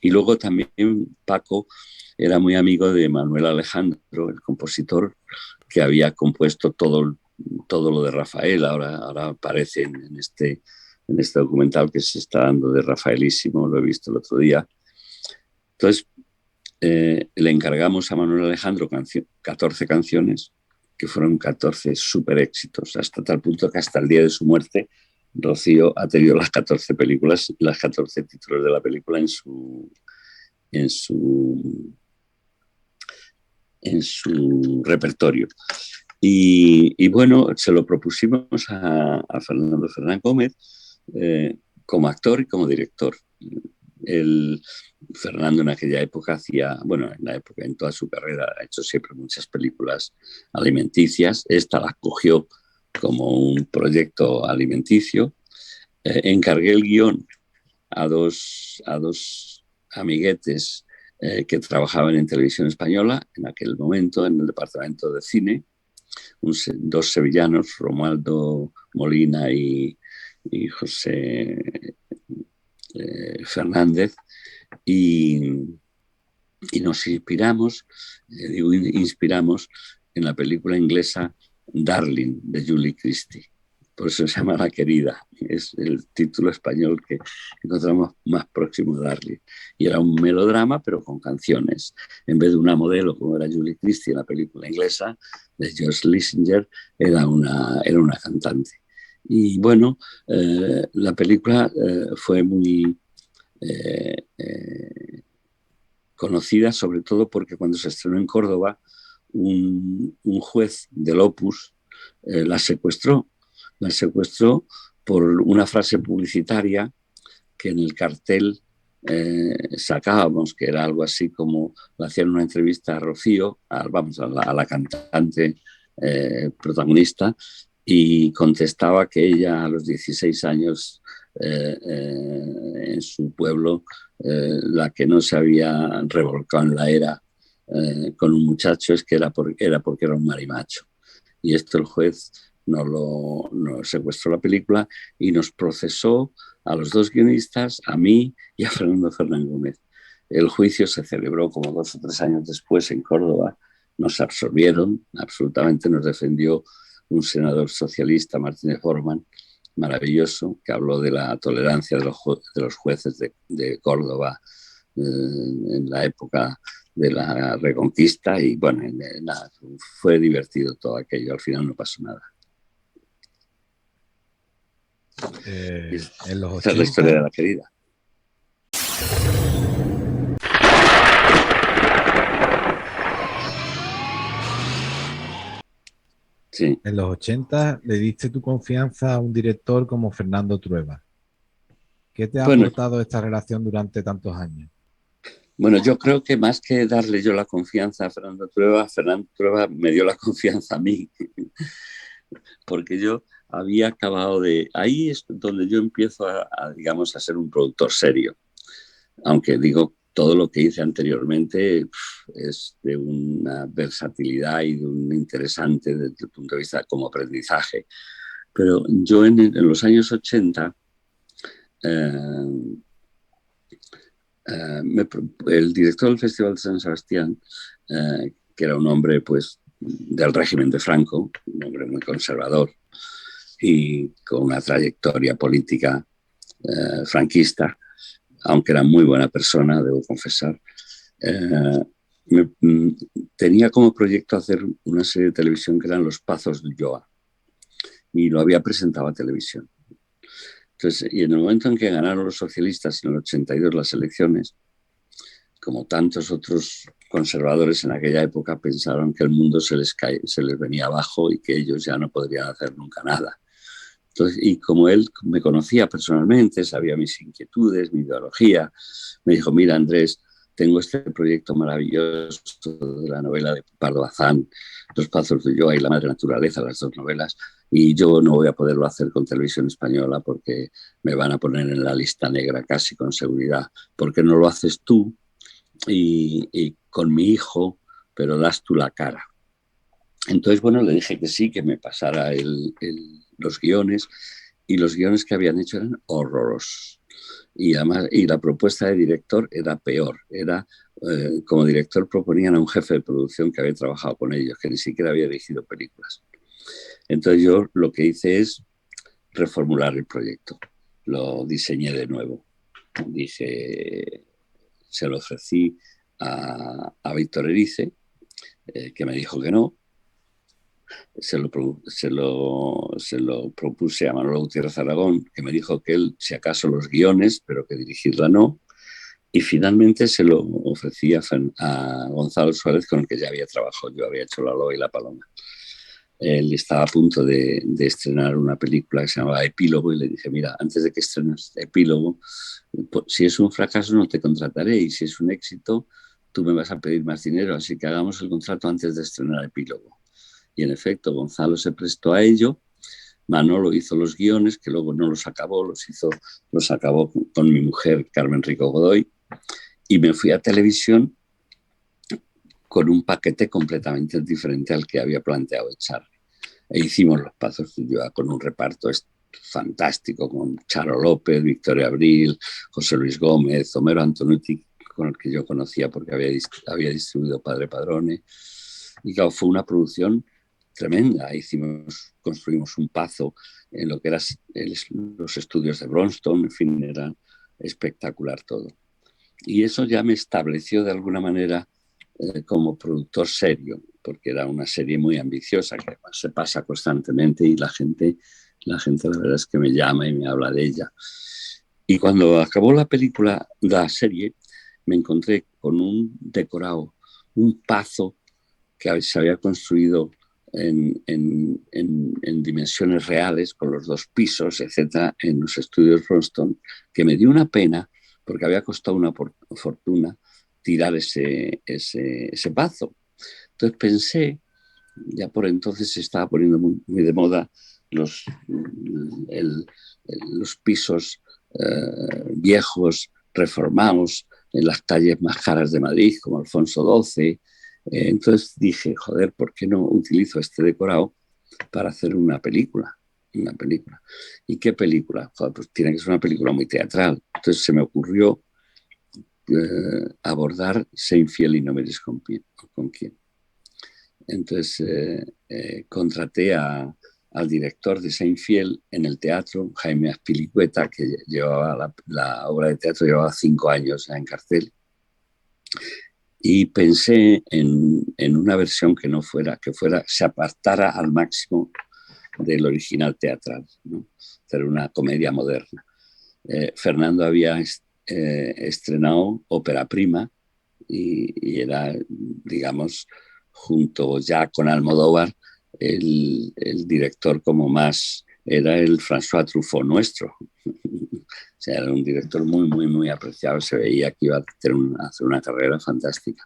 Y luego también Paco era muy amigo de Manuel Alejandro, el compositor que había compuesto todo lo de Rafael. Ahora aparece en este documental que se está dando de Rafaelísimo, lo he visto el otro día. Entonces, le encargamos a Manuel Alejandro 14 canciones, que fueron 14 súper éxitos, hasta tal punto que hasta el día de su muerte Rocío ha tenido las 14 películas, las 14 títulos de la película en su, en su repertorio. Y bueno, se lo propusimos a Fernando Fernán Gómez, como actor y como director. Fernando en aquella época en toda su carrera ha hecho siempre muchas películas alimenticias. Esta la cogió como un proyecto alimenticio. Encargué el guión a dos amiguetes que trabajaban en Televisión Española en aquel momento en el departamento de cine, dos sevillanos, Romualdo Molina y José Fernández, y nos inspiramos en la película inglesa Darling, de Julie Christie. Por eso se llama La querida. Es el título español que encontramos más próximo a Darling. Y era un melodrama, pero con canciones. En vez de una modelo, como era Julie Christie en la película inglesa de George Schlesinger, era una cantante. Y bueno, la película fue muy conocida sobre todo porque cuando se estrenó en Córdoba, un juez del Opus la secuestró por una frase publicitaria que en el cartel sacábamos, que era algo así como, le hacían una entrevista a Rocío, a la cantante protagonista, y contestaba que ella a los 16 años en su pueblo, la que no se había revolcado en la era con un muchacho es que era porque era un marimacho. Y esto el juez nos secuestró la película y nos procesó a los dos guionistas, a mí y a Fernando Fernán Gómez. El juicio se celebró como 2 o 3 años después en Córdoba. Nos absorbieron, absolutamente nos defendió un senador socialista, Martínez Bormann, maravilloso, que habló de la tolerancia de los jueces de Córdoba en la época de la Reconquista, y bueno, nada, fue divertido todo aquello, al final no pasó nada. En los 80, esa es la historia de La querida. Sí. En los 80 le diste tu confianza a un director como Fernando Trueba. ¿Qué te ha aportado esta relación durante tantos años? Bueno, yo creo que más que darle yo la confianza a Fernando Trueba me dio la confianza a mí, porque yo había acabado de... Ahí es donde yo empiezo digamos, a ser un productor serio. Aunque digo, todo lo que hice anteriormente es de una versatilidad y de un interesante desde el punto de vista como aprendizaje. Pero yo en los años 80, eh, el director del Festival de San Sebastián, que era un hombre pues del régimen de Franco, un hombre muy conservador y con una trayectoria política franquista, aunque era muy buena persona, debo confesar, eh, me, tenía como proyecto hacer una serie de televisión que eran Los Pazos de Ulloa, y lo había presentado a televisión. Entonces, y en el momento en que ganaron los socialistas en el 82 las elecciones, como tantos otros conservadores en aquella época, pensaron que el mundo se les venía abajo y que ellos ya no podrían hacer nunca nada. Entonces, y como él me conocía personalmente, sabía mis inquietudes, mi ideología, me dijo, mira Andrés, tengo este proyecto maravilloso de la novela de Pardo Bazán, Los Pazos de Ulloa y La Madre Naturaleza, las dos novelas, y yo no voy a poderlo hacer con Televisión Española porque me van a poner en la lista negra casi con seguridad. ¿Por qué no lo haces tú y con mi hijo, pero das tú la cara? Entonces, bueno, le dije que sí, que me pasara los guiones, y los guiones que habían hecho eran horrorosos. Y además, y la propuesta de director era peor. Como director proponían a un jefe de producción que había trabajado con ellos, que ni siquiera había dirigido películas. Entonces yo lo que hice es reformular el proyecto. Lo diseñé de nuevo. Dije, se lo ofrecí a Víctor Erice, que me dijo que no. Se lo propuse a Manolo Gutiérrez Aragón, que me dijo que él, si acaso, los guiones, pero que dirigirla no. Y finalmente se lo ofrecí a Gonzalo Suárez, con el que ya había trabajado. Yo había hecho La Loba y La Paloma. Él estaba a punto de estrenar una película que se llamaba Epílogo, y le dije, mira, antes de que estrenes Epílogo, si es un fracaso no te contrataré, y si es un éxito tú me vas a pedir más dinero, así que hagamos el contrato antes de estrenar Epílogo. Y en efecto, Gonzalo se prestó a ello. Manolo hizo los guiones, que luego no los acabó, los acabó con mi mujer Carmen Rico Godoy, y me fui a televisión con un paquete completamente diferente al que había planteado echar. E hicimos Los Pazos de Ulloa con un reparto fantástico, con Charo López, Victoria Abril, José Luis Gómez, Homero Antonucci, con el que yo conocía porque había distribuido Padre Padrone. Y claro, fue una producción tremenda. Construimos un pazo en lo que eran los estudios de Bronston, en fin, era espectacular todo. Y eso ya me estableció de alguna manera como productor serio, porque era una serie muy ambiciosa que además se pasa constantemente, y la gente la verdad es que me llama y me habla de ella. Y cuando acabó la serie, me encontré con un decorado, un pazo que se había construido en dimensiones reales, con los 2 pisos, etcétera, en los estudios Bronston, que me dio una pena porque había costado una fortuna tirar ese pazo. Entonces pensé, ya por entonces se estaba poniendo muy de moda los pisos viejos, reformados, en las calles más caras de Madrid, como Alfonso XII. Entonces dije, joder, ¿por qué no utilizo este decorado para hacer una película? ¿Y qué película? Joder, pues tiene que ser una película muy teatral. Entonces se me ocurrió abordar Sé infiel y no me dices con quién. Entonces contraté al director de Sé infiel en el teatro, Jaime Azpilicueta, que llevaba la obra de teatro, llevaba 5 años en cartel. Y pensé en una versión que se apartara al máximo del original teatral, ¿no? Hacer una comedia moderna. Fernando había estrenado Ópera Prima, y era, digamos, junto ya con Almodóvar, el director como más era el François Truffaut nuestro. O sea, era un director muy, muy, muy apreciado. Se veía que iba a hacer una carrera fantástica.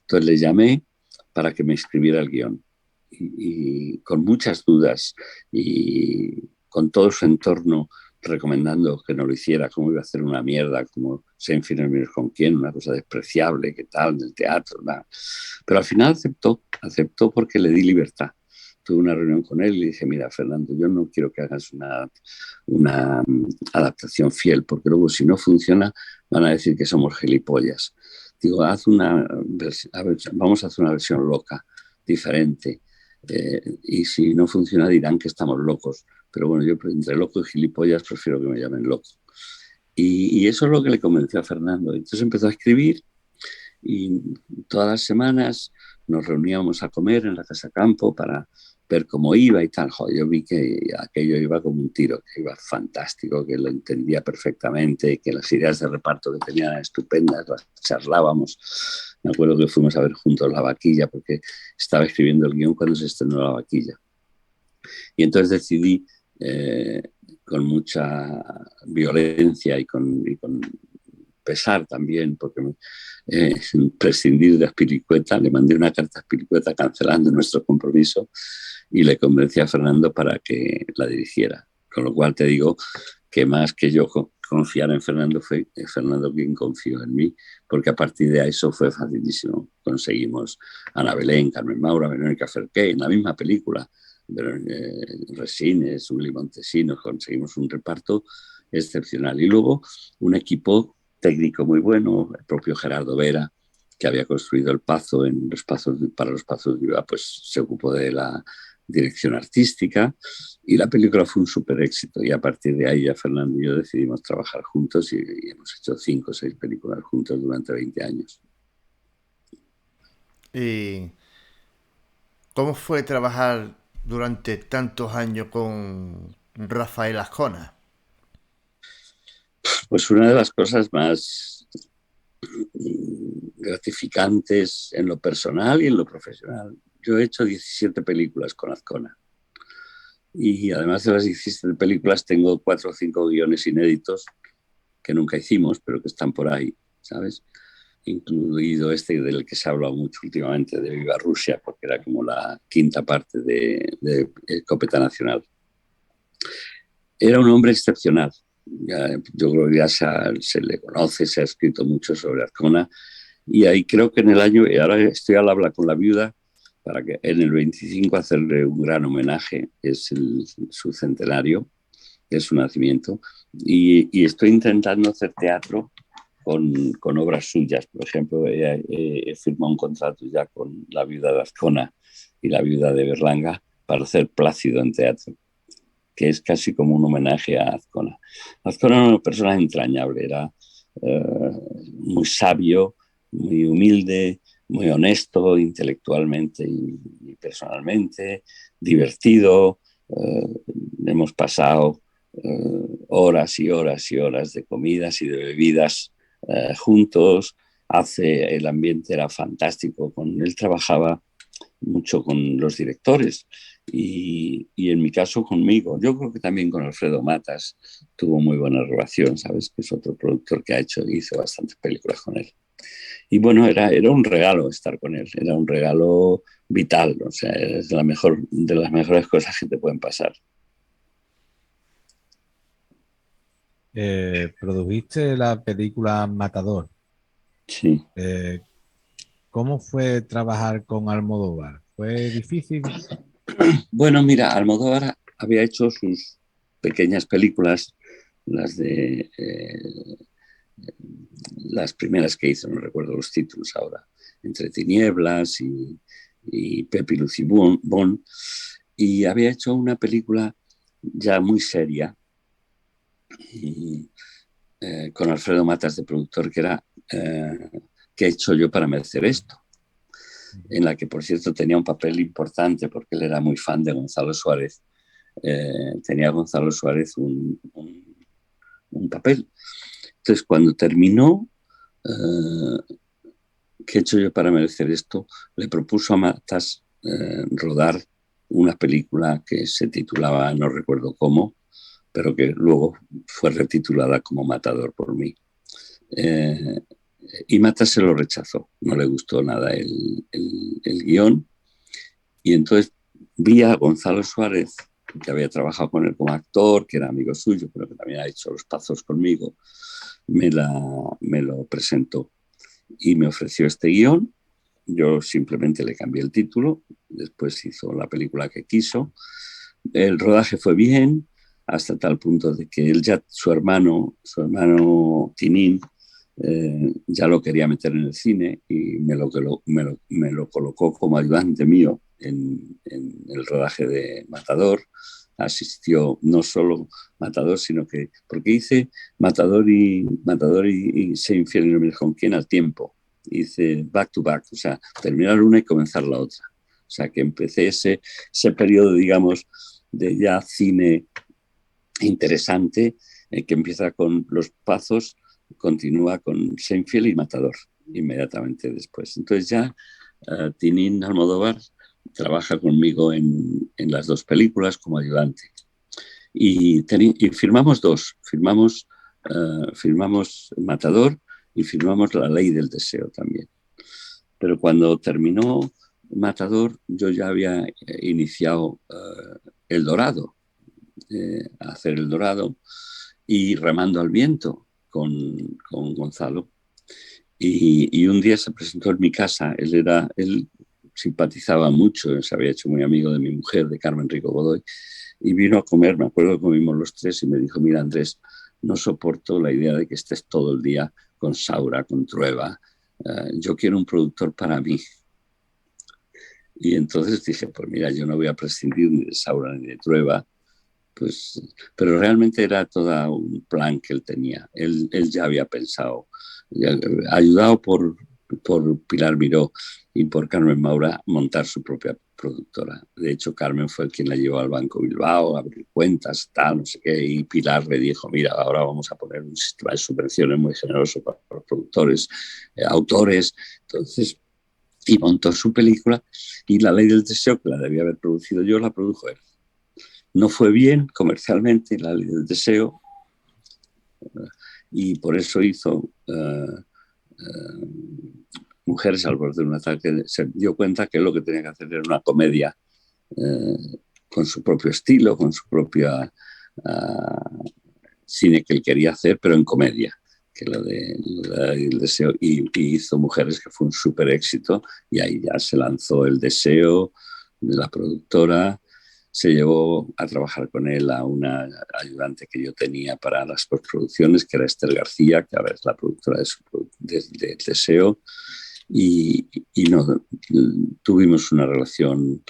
Entonces le llamé para que me escribiera el guión. Y con muchas dudas y con todo su entorno recomendando que no lo hiciera, cómo iba a hacer una mierda, como Saint Firmin con quién, una cosa despreciable, qué tal, del teatro, nada. Pero al final aceptó porque le di libertad. Tuve una reunión con él y le dije, mira, Fernando, yo no quiero que hagas una adaptación fiel, porque luego si no funciona van a decir que somos gilipollas. Digo, vamos a hacer una versión loca, diferente, y si no funciona dirán que estamos locos. Pero bueno, yo entre loco y gilipollas prefiero que me llamen loco. Y eso es lo que le convenció a Fernando. Entonces empezó a escribir y todas las semanas nos reuníamos a comer en la Casa Campo para ver cómo iba y tal. Joder, yo vi que aquello iba como un tiro, que iba fantástico, que lo entendía perfectamente, que las ideas de reparto que tenían eran estupendas, las charlábamos. Me acuerdo que fuimos a ver juntos La Vaquilla, porque estaba escribiendo el guión cuando se estrenó La Vaquilla. Y entonces decidí, con mucha violencia y con pesar también, porque prescindir de Azpilicueta, le mandé una carta a Azpilicueta cancelando nuestro compromiso y le convencí a Fernando para que la dirigiera. Con lo cual te digo que más que yo confiar en Fernando, fue Fernando quien confió en mí, porque a partir de eso fue facilísimo. Conseguimos Ana Belén, Carmen Maura, Verónica Ferqué, en la misma película, Resines, Willy Montesinos, conseguimos un reparto excepcional. Y luego un equipo técnico muy bueno, el propio Gerardo Vera, que había construido el Pazo para los Pazos de Viva, pues se ocupó de la dirección artística y la película fue un súper éxito. Y a partir de ahí ya Fernando y yo decidimos trabajar juntos y hemos hecho 5 o 6 películas juntos durante 20 años. ¿Y cómo fue trabajar durante tantos años con Rafael Azcona? Pues una de las cosas más gratificantes en lo personal y en lo profesional. Yo he hecho 17 películas con Azcona. Y además de las 17 películas, tengo 4 o 5 guiones inéditos que nunca hicimos, pero que están por ahí, ¿sabes? Incluido este del que se ha hablado mucho últimamente, de Viva Rusia, porque era como la quinta parte de Escopeta Nacional. Era un hombre excepcional. Yo creo que ya se le conoce, se ha escrito mucho sobre Azcona. Y ahí creo que en el año, y ahora estoy al habla con la viuda, para que en el 25 hacerle un gran homenaje, es su centenario de su nacimiento. Y estoy intentando hacer teatro con obras suyas. Por ejemplo, he firmado un contrato ya con la viuda de Azcona y la viuda de Berlanga para hacer Plácido en teatro, que es casi como un homenaje a Azcona. Azcona era una persona entrañable, era muy sabio, muy humilde, muy honesto intelectualmente y personalmente, divertido. Hemos pasado horas y horas y horas de comidas y de bebidas juntos. El ambiente era fantástico. Él trabajaba mucho con los directores y en mi caso conmigo. Yo creo que también con Alfredo Matas tuvo muy buena relación, ¿sabes? Que es otro productor que hizo bastantes películas con él. Y bueno, era un regalo estar con él, era un regalo vital, o sea, es de las mejores cosas que te pueden pasar. Produjiste la película Matador. Sí. ¿Cómo fue trabajar con Almodóvar? ¿Fue difícil? Bueno, mira, Almodóvar había hecho sus pequeñas películas, las de las primeras que hizo, no recuerdo los títulos ahora, Entre Tinieblas y Pepi Lucibón, y había hecho una película ya muy seria y, con Alfredo Matas de productor, que era ¿Qué he hecho yo para merecer esto? En la que, por cierto, tenía un papel importante porque él era muy fan de Gonzalo Suárez. Tenía Gonzalo Suárez un papel. Entonces, cuando terminó ¿Qué he hecho yo para merecer esto? Le propuso a Matas rodar una película que se titulaba, no recuerdo cómo, pero que luego fue retitulada como Matador por mí. Y Mata se lo rechazó, no le gustó nada el guión. Y entonces vi a Gonzalo Suárez, que había trabajado con él como actor, que era amigo suyo, pero que también ha hecho los Pazos conmigo, me lo presentó y me ofreció este guión. Yo simplemente le cambié el título, después hizo la película que quiso. El rodaje fue bien, hasta tal punto de que él ya, su hermano Tinín, ya lo quería meter en el cine y me lo colocó como ayudante mío en el rodaje de Matador. Asistió no solo Matador, sino que, porque hice Matador y Sé infiel y no mires con quién al tiempo. Hice back to back, o sea, terminar una y comenzar la otra. O sea, que empecé ese periodo, digamos, de ya cine interesante, que empieza con Los Pazos, continúa con Seinfeld y Matador inmediatamente después. Entonces ya Tinín Almodóvar trabaja conmigo en las dos películas como ayudante. Y firmamos dos, firmamos Matador y firmamos La Ley del Deseo también. Pero cuando terminó Matador, yo ya había iniciado El Dorado, a hacer El Dorado, y Remando al Viento con Gonzalo. Y un día se presentó en mi casa. Él simpatizaba mucho, se había hecho muy amigo de mi mujer, de Carmen Rico Godoy, y vino a comer. Me acuerdo que comimos los tres y me dijo: mira, Andrés, no soporto la idea de que estés todo el día con Saura, con Trueba. Yo quiero un productor para mí. Y entonces dije: pues mira, yo no voy a prescindir ni de Saura ni de Trueba. Pues, pero realmente era todo un plan que él tenía. Él ya había pensado, ayudado por Pilar Miró y por Carmen Maura, montar su propia productora. De hecho, Carmen fue quien la llevó al Banco Bilbao a abrir cuentas, tal, no sé qué, y Pilar le dijo: mira, ahora vamos a poner un sistema de subvenciones muy generoso para los productores, autores. Entonces, y montó su película, y La Ley del Deseo, que la debía haber producido yo, la produjo él. No fue bien comercialmente La Ley del Deseo, y por eso hizo Mujeres al borde de un ataque. Se dio cuenta que lo que tenía que hacer era una comedia con su propio estilo, con su propia cine que él quería hacer, pero en comedia, que lo de El Deseo, y hizo Mujeres, que fue un súper éxito, y ahí ya se lanzó El Deseo de la productora. Se llevó a trabajar con él a una ayudante que yo tenía para las postproducciones, que era Esther García, que ahora es la productora de Deseo, y no, tuvimos una relación.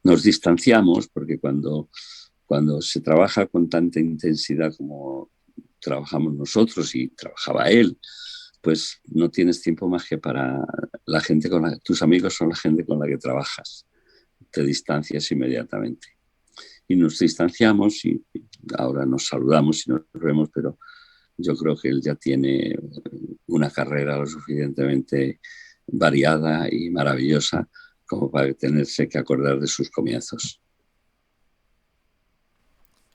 Nos distanciamos porque cuando se trabaja con tanta intensidad como trabajamos nosotros y trabajaba él, pues no tienes tiempo más que para la gente tus amigos son la gente con la que trabajas. Te distancias inmediatamente. Y nos distanciamos y ahora nos saludamos y nos vemos, pero yo creo que él ya tiene una carrera lo suficientemente variada y maravillosa como para tenerse que acordar de sus comienzos.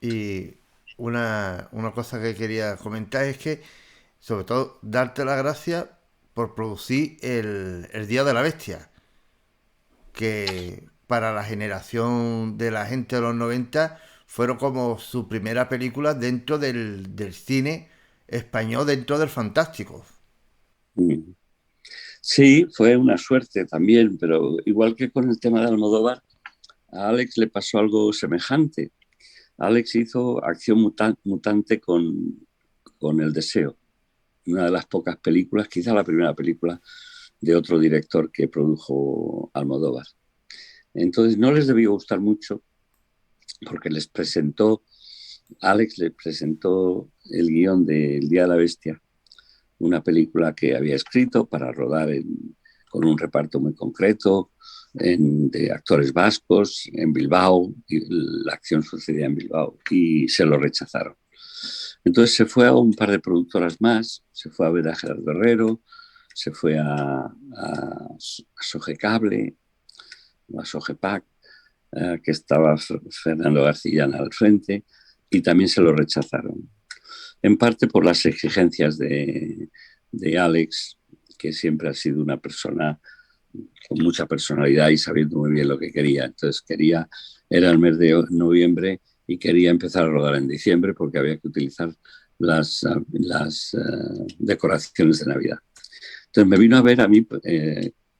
Y una cosa que quería comentar es que, sobre todo, darte las gracias por producir el Día de la Bestia, que para la generación de la gente de los 90 fueron como su primera película dentro del cine español, dentro del fantástico. Sí, fue una suerte también, pero igual que con el tema de Almodóvar, a Alex le pasó algo semejante. Alex hizo Acción Mutante con El Deseo, una de las pocas películas, quizá la primera película de otro director que produjo Almodóvar. Entonces no les debió gustar mucho porque Alex les presentó el guión de El Día de la Bestia, una película que había escrito para rodar con un reparto muy concreto, de actores vascos, en Bilbao, y la acción sucedía en Bilbao, y se lo rechazaron. Entonces se fue a un par de productoras más, se fue a ver a Gerardo Herrero, se fue a Sogecable, a Sogepac, que estaba Fernando Garcillán al frente, y también se lo rechazaron. En parte por las exigencias de Alex, que siempre ha sido una persona con mucha personalidad y sabiendo muy bien lo que quería. Entonces era el mes de noviembre y quería empezar a rodar en diciembre porque había que utilizar las decoraciones de Navidad. Entonces me vino a ver a mí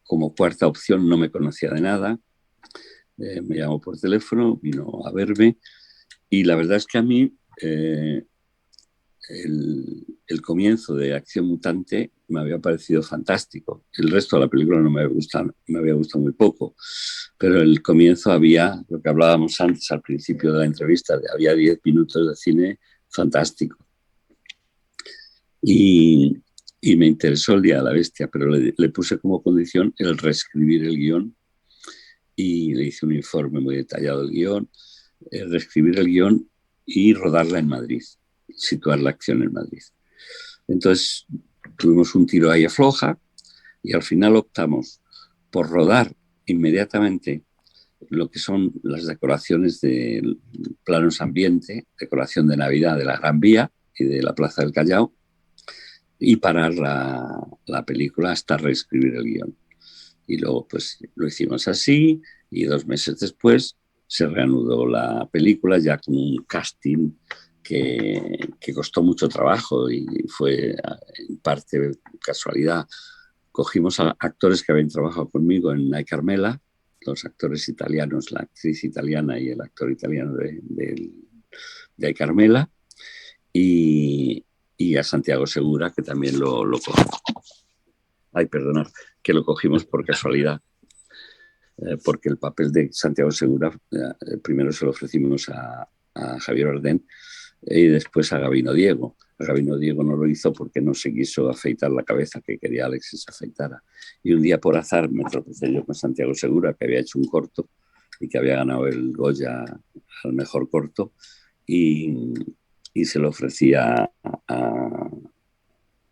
como cuarta opción, no me conocía de nada, me llamó por teléfono, vino a verme y la verdad es que a mí el comienzo de Acción Mutante me había parecido fantástico. El resto de la película no me había gustado muy poco, pero el comienzo había, lo que hablábamos antes al principio de la entrevista, había 10 minutos de cine fantástico. Y me interesó El Día de la Bestia, pero le puse como condición el reescribir el guión y le hice un informe muy detallado del guión, reescribir el guión y rodarla en Madrid, situar la acción en Madrid. Entonces tuvimos un tiro ahí afloja y al final optamos por rodar inmediatamente lo que son las decoraciones de planos ambiente, decoración de Navidad de la Gran Vía y de la Plaza del Callao, y parar la película hasta reescribir el guión. Y luego pues lo hicimos así y 2 meses después se reanudó la película ya con un casting que costó mucho trabajo y fue en parte casualidad. Cogimos a actores que habían trabajado conmigo en Ay Carmela, los actores italianos, la actriz italiana y el actor italiano de Ay Carmela, y a Santiago Segura, que también lo que lo cogimos por casualidad, porque el papel de Santiago Segura primero se lo ofrecimos a Javier Bardem y después a Gabino Diego. A Gabino Diego no lo hizo porque no se quiso afeitar la cabeza, que quería Alex que se afeitara. Y un día por azar me tropecé yo con Santiago Segura, que había hecho un corto y que había ganado el Goya al mejor corto, y se lo ofrecía a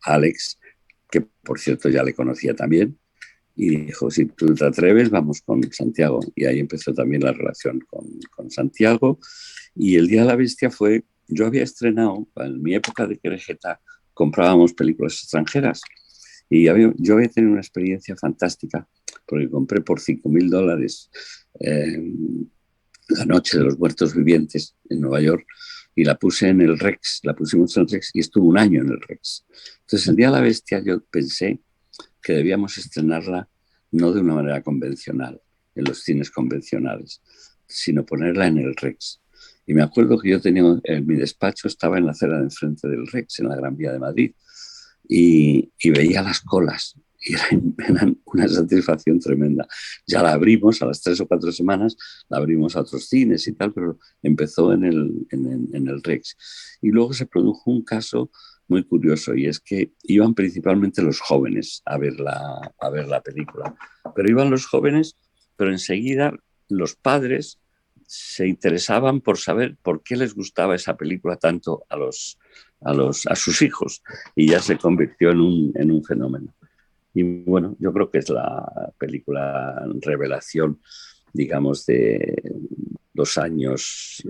Alex, que por cierto ya le conocía también, y dijo, si tú te atreves, vamos con Santiago. Y ahí empezó también la relación con Santiago. Y El Día de la Bestia fue, yo había estrenado, en mi época de Querejeta, comprábamos películas extranjeras, y yo había tenido una experiencia fantástica, porque compré por $5.000 La Noche de los Muertos Vivientes en Nueva York, y la puse en el Rex, la pusimos en el Rex y estuvo un año en el Rex. Entonces El Día de la Bestia yo pensé que debíamos estrenarla no de una manera convencional, en los cines convencionales, sino ponerla en el Rex. Y me acuerdo que yo tenía, en mi despacho estaba en la acera de enfrente del Rex, en la Gran Vía de Madrid, y veía las colas, y eran una satisfacción tremenda. Ya la abrimos a las 3 o 4 semanas, la abrimos a otros cines y tal, pero empezó en el Rex. Y luego se produjo un caso muy curioso, y es que iban principalmente los jóvenes a ver la película, pero iban los jóvenes, pero enseguida los padres se interesaban por saber por qué les gustaba esa película tanto a sus hijos, y ya se convirtió en un fenómeno. Y bueno, yo creo que es la película revelación, digamos, de los años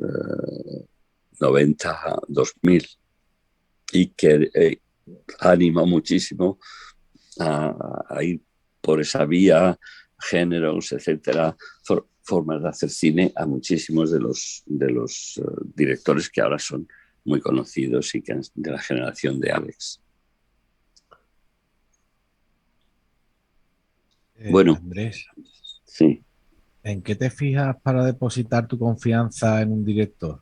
90, 2000, y que anima muchísimo a ir por esa vía, géneros, etcétera, formas de hacer cine a muchísimos de los directores que ahora son muy conocidos y que de la generación de Alex. Bueno, Andrés, sí. ¿en qué te fijas para depositar tu confianza en un director?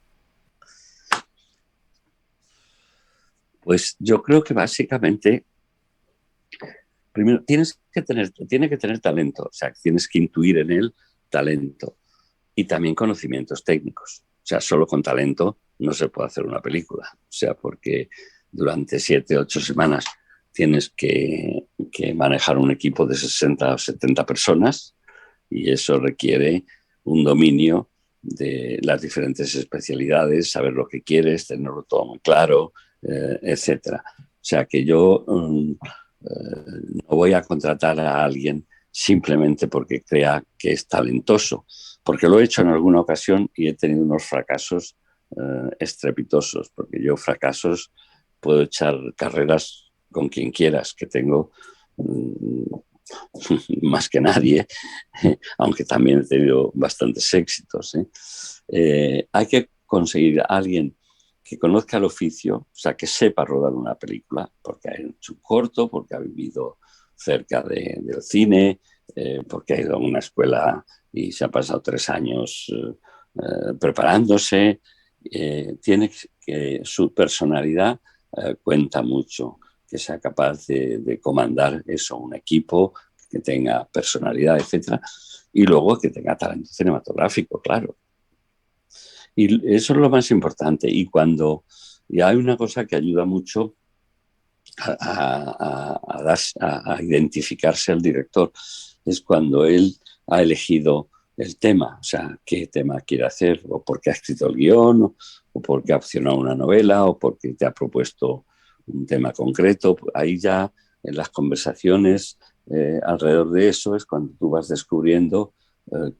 Pues yo creo que básicamente, primero, tiene que tener talento, o sea, tienes que intuir en él talento y también conocimientos técnicos. O sea, solo con talento no se puede hacer una película, o sea, porque durante 7, 8 semanas tienes que manejar un equipo de 60 o 70 personas, y eso requiere un dominio de las diferentes especialidades, saber lo que quieres, tenerlo todo muy claro, etcétera. O sea que yo no voy a contratar a alguien simplemente porque crea que es talentoso, porque lo he hecho en alguna ocasión y he tenido unos fracasos estrepitosos, porque yo fracasos puedo echar carreras con quien quieras, que tengo más que nadie, aunque también he tenido bastantes éxitos. Hay que conseguir a alguien que conozca el oficio, o sea, que sepa rodar una película, porque ha hecho un corto, porque ha vivido cerca del cine, porque ha ido a una escuela y se ha pasado 3 años preparándose. Tiene que su personalidad cuenta mucho, que sea capaz de comandar eso, un equipo que tenga personalidad, etcétera, y luego que tenga talento cinematográfico, claro. Y eso es lo más importante. Y hay una cosa que ayuda mucho a identificarse al director, es cuando él ha elegido el tema, o sea, qué tema quiere hacer, o porque ha escrito el guión, o porque ha opcionado una novela, o porque te ha propuesto un tema concreto. Ahí ya en las conversaciones alrededor de eso es cuando tú vas descubriendo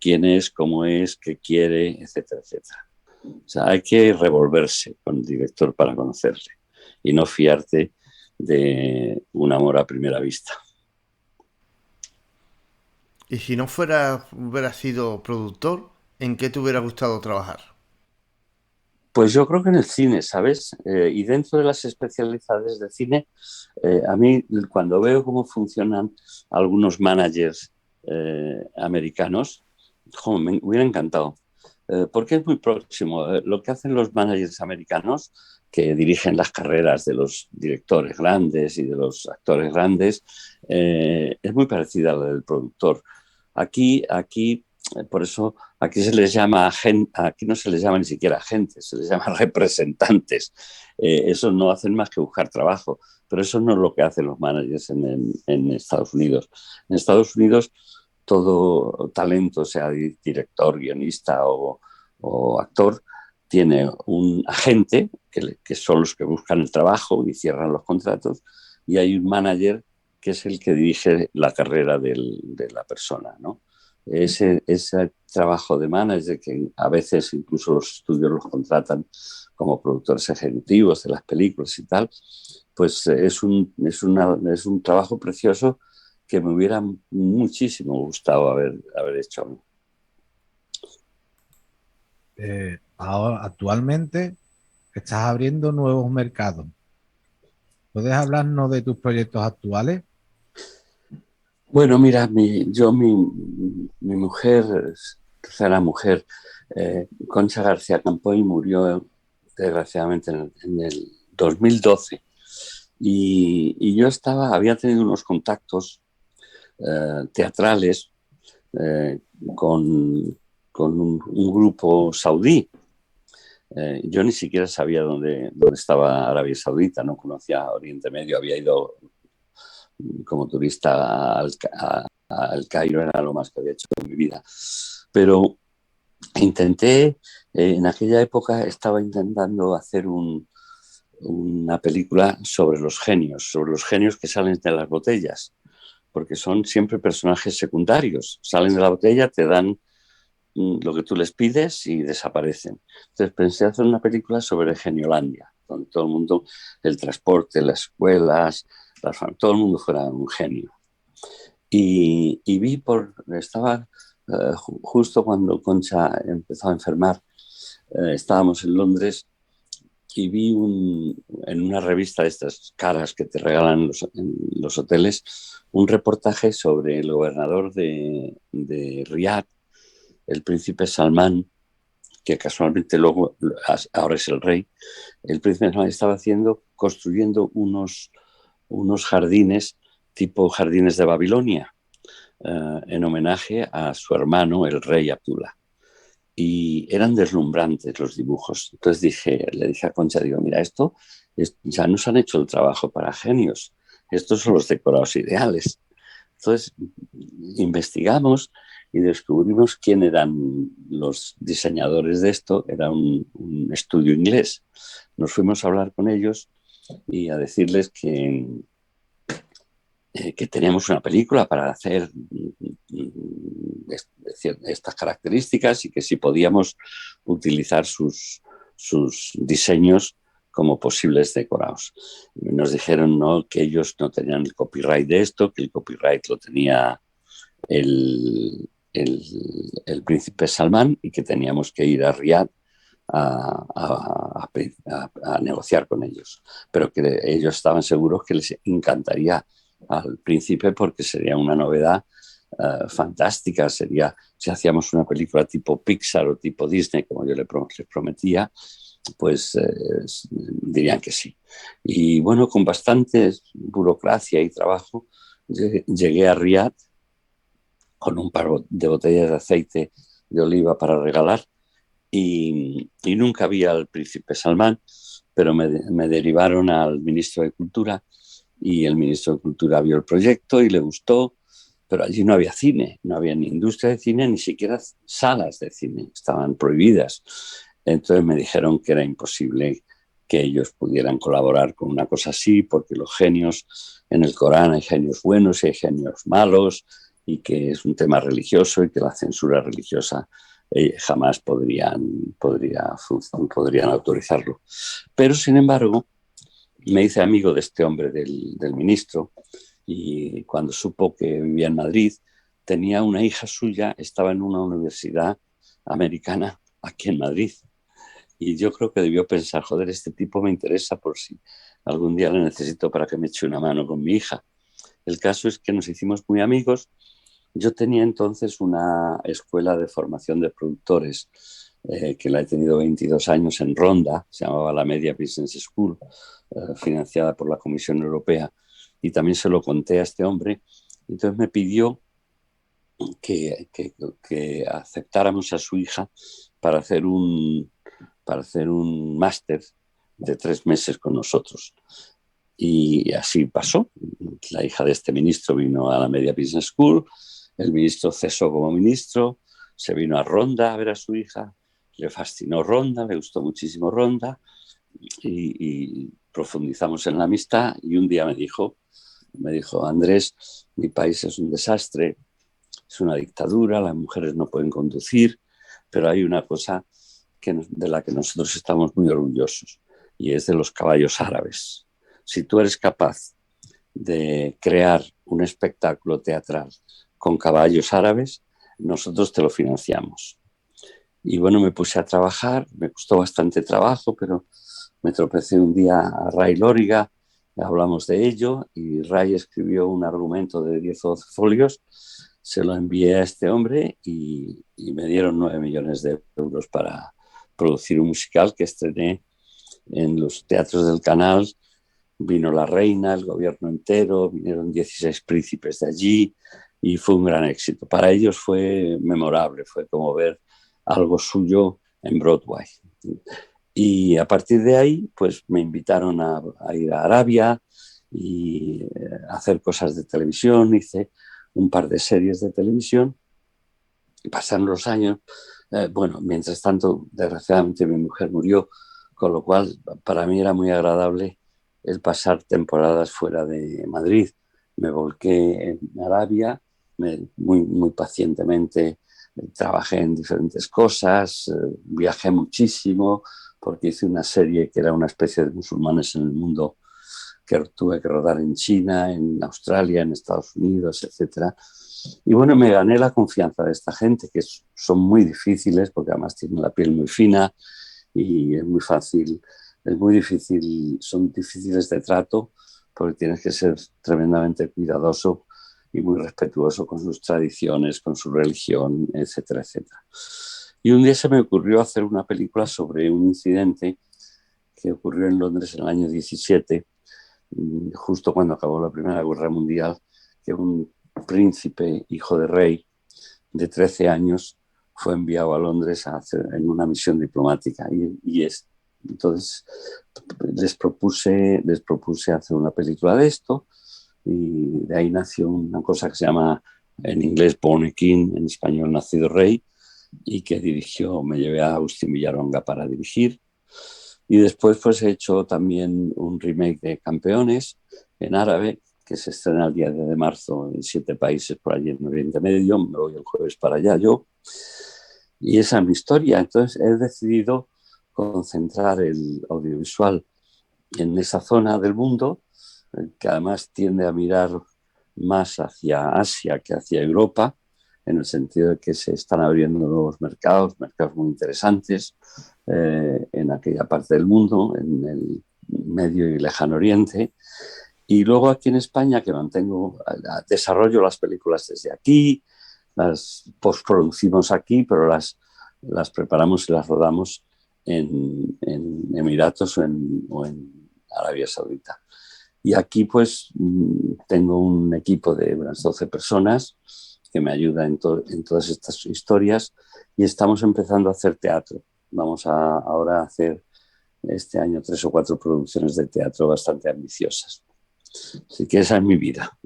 quién es, cómo es, qué quiere, etcétera, etcétera. O sea, hay que revolverse con el director para conocerle y no fiarte de un amor a primera vista. Y si no hubiera sido productor, ¿en qué te hubiera gustado trabajar? Pues yo creo que en el cine, ¿sabes? Y dentro de las especialidades de cine, a mí cuando veo cómo funcionan algunos managers americanos, jo, me hubiera encantado. Porque es muy próximo. Lo que hacen los managers americanos, que dirigen las carreras de los directores grandes y de los actores grandes, es muy parecida a la del productor. Aquí, por eso aquí se les llama aquí no se les llama ni siquiera agentes, se les llama representantes. Esos no hacen más que buscar trabajo, pero eso no es lo que hacen los managers en Estados Unidos. En Estados Unidos todo talento, sea director, guionista o actor, tiene un agente, que son los que buscan el trabajo y cierran los contratos, y hay un manager que es el que dirige la carrera de la persona, ¿no? Ese trabajo de manager, que a veces incluso los estudios los contratan como productores ejecutivos de las películas y tal, pues es un trabajo precioso que me hubiera muchísimo gustado haber hecho. Ahora, actualmente estás abriendo nuevos mercados. ¿Puedes hablarnos de tus proyectos actuales? Bueno, mira, mi mujer, tercera mujer, Concha García Campoy, murió desgraciadamente en el 2012. Y yo había tenido unos contactos teatrales eh, con un grupo saudí. Yo ni siquiera sabía dónde estaba Arabia Saudita, no conocía Oriente Medio, había ido como turista al Cairo, era lo más que había hecho en mi vida. Pero en aquella época estaba intentando hacer una película sobre los genios que salen de las botellas, porque son siempre personajes secundarios, salen de la botella, te dan lo que tú les pides y desaparecen. Entonces pensé hacer una película sobre Geniolandia, donde todo el mundo, el transporte, las escuelas, todo el mundo fuera un genio. Y estaba justo cuando Concha empezó a enfermar, estábamos en Londres y vi en una revista de estas caras que te regalan en los hoteles un reportaje sobre el gobernador de Riad, el príncipe Salmán, que casualmente luego ahora es el rey. El príncipe Salmán estaba construyendo unos jardines tipo jardines de Babilonia, en homenaje a su hermano, el rey Abdullah. Y eran deslumbrantes los dibujos. Entonces le dije a Concha, digo, mira, ya nos han hecho el trabajo para genios. Estos son los decorados ideales. Entonces investigamos y descubrimos quién eran los diseñadores de esto. Era un estudio inglés. Nos fuimos a hablar con ellos y a decirles que teníamos una película para hacer estas características y que si podíamos utilizar sus diseños como posibles decorados. Nos dijeron no, que ellos no tenían el copyright de esto, que el copyright lo tenía el príncipe Salmán y que teníamos que ir a Riad a negociar con ellos. Pero que ellos estaban seguros que les encantaría al príncipe porque sería una novedad fantástica. Sería, si hacíamos una película tipo Pixar o tipo Disney, como yo les prometía, pues dirían que sí. Y bueno, con bastante burocracia y trabajo, llegué a Riad con un par de botellas de aceite de oliva para regalar y nunca vi al príncipe Salmán, pero me derivaron al ministro de Cultura y el ministro de Cultura vio el proyecto y le gustó, pero allí no había cine, no había ni industria de cine, ni siquiera salas de cine, estaban prohibidas. Entonces me dijeron que era imposible que ellos pudieran colaborar con una cosa así, porque los genios, en el Corán hay genios buenos y hay genios malos, y que es un tema religioso y que la censura religiosa jamás podrían autorizarlo. Pero, sin embargo, me hice amigo de este hombre del ministro y cuando supo que vivía en Madrid, tenía una hija suya, estaba en una universidad americana aquí en Madrid. Y yo creo que debió pensar, joder, este tipo me interesa por si algún día le necesito para que me eche una mano con mi hija. El caso es que nos hicimos muy amigos. Yo tenía entonces una escuela de formación de productores que la he tenido 22 años en Ronda, se llamaba la Media Business School, financiada por la Comisión Europea, y también se lo conté a este hombre. Entonces me pidió que aceptáramos a su hija para hacer un máster de 3 meses con nosotros. Y así pasó. La hija de este ministro vino a la Media Business School, el ministro cesó como ministro, se vino a Ronda a ver a su hija, le fascinó Ronda, le gustó muchísimo Ronda y profundizamos en la amistad y un día me dijo, Andrés, mi país es un desastre, es una dictadura, las mujeres no pueden conducir, pero hay una cosa de la que nosotros estamos muy orgullosos y es de los caballos árabes. Si tú eres capaz de crear un espectáculo teatral con caballos árabes, nosotros te lo financiamos. Y bueno, me puse a trabajar, me costó bastante trabajo, pero me tropecé un día a Ray Lóriga, hablamos de ello y Ray escribió un argumento de 10 o 12 folios, se lo envié a este hombre y me dieron 9 millones de euros para producir un musical que estrené en los teatros del Canal. Vino la reina, el gobierno entero, vinieron 16 príncipes de allí y fue un gran éxito. Para ellos fue memorable, fue como ver algo suyo en Broadway. Y a partir de ahí, pues me invitaron a ir a Arabia y hacer cosas de televisión. Hice un par de series de televisión y pasaron los años. Bueno, mientras tanto, desgraciadamente mi mujer murió, con lo cual para mí era muy agradable el pasar temporadas fuera de Madrid. Me volqué en Arabia, muy pacientemente trabajé en diferentes cosas, viajé muchísimo porque hice una serie que era una especie de musulmanes en el mundo que tuve que rodar en China, en Australia, en Estados Unidos, etcétera. Y bueno, me gané la confianza de esta gente, que son muy difíciles porque además tienen la piel muy fina y es muy fácil, es muy difícil, son difíciles de trato porque tienes que ser tremendamente cuidadoso y muy respetuoso con sus tradiciones, con su religión, etcétera, etcétera. Y un día se me ocurrió hacer una película sobre un incidente que ocurrió en Londres en el año 17, justo cuando acabó la Primera Guerra Mundial, que un príncipe, hijo de rey, de 13 años, fue enviado a Londres en una misión diplomática. Entonces les propuse hacer una película de esto y de ahí nació una cosa que se llama en inglés Born a King, en español Nacido Rey, y que me llevé a Agustín Villaronga para dirigir. Y después pues he hecho también un remake de Campeones en árabe, que se estrena el día 10 de marzo en 7 países por allí en Oriente Medio. Me voy el jueves para allá yo. Y esa es mi historia. Entonces he decidido concentrar el audiovisual en esa zona del mundo, que además tiende a mirar más hacia Asia que hacia Europa, en el sentido de que se están abriendo nuevos mercados muy interesantes en aquella parte del mundo, en el Medio y Lejano Oriente. Y luego aquí en España, que desarrollo las películas desde aquí, las postproducimos aquí, pero las preparamos y las rodamos en Emiratos o en Arabia Saudita. Y aquí pues tengo un equipo de unas 12 personas que me ayuda en todas estas historias, y estamos empezando a hacer teatro. Vamos ahora a hacer este año 3 o 4 producciones de teatro bastante ambiciosas. Así que esa es mi vida.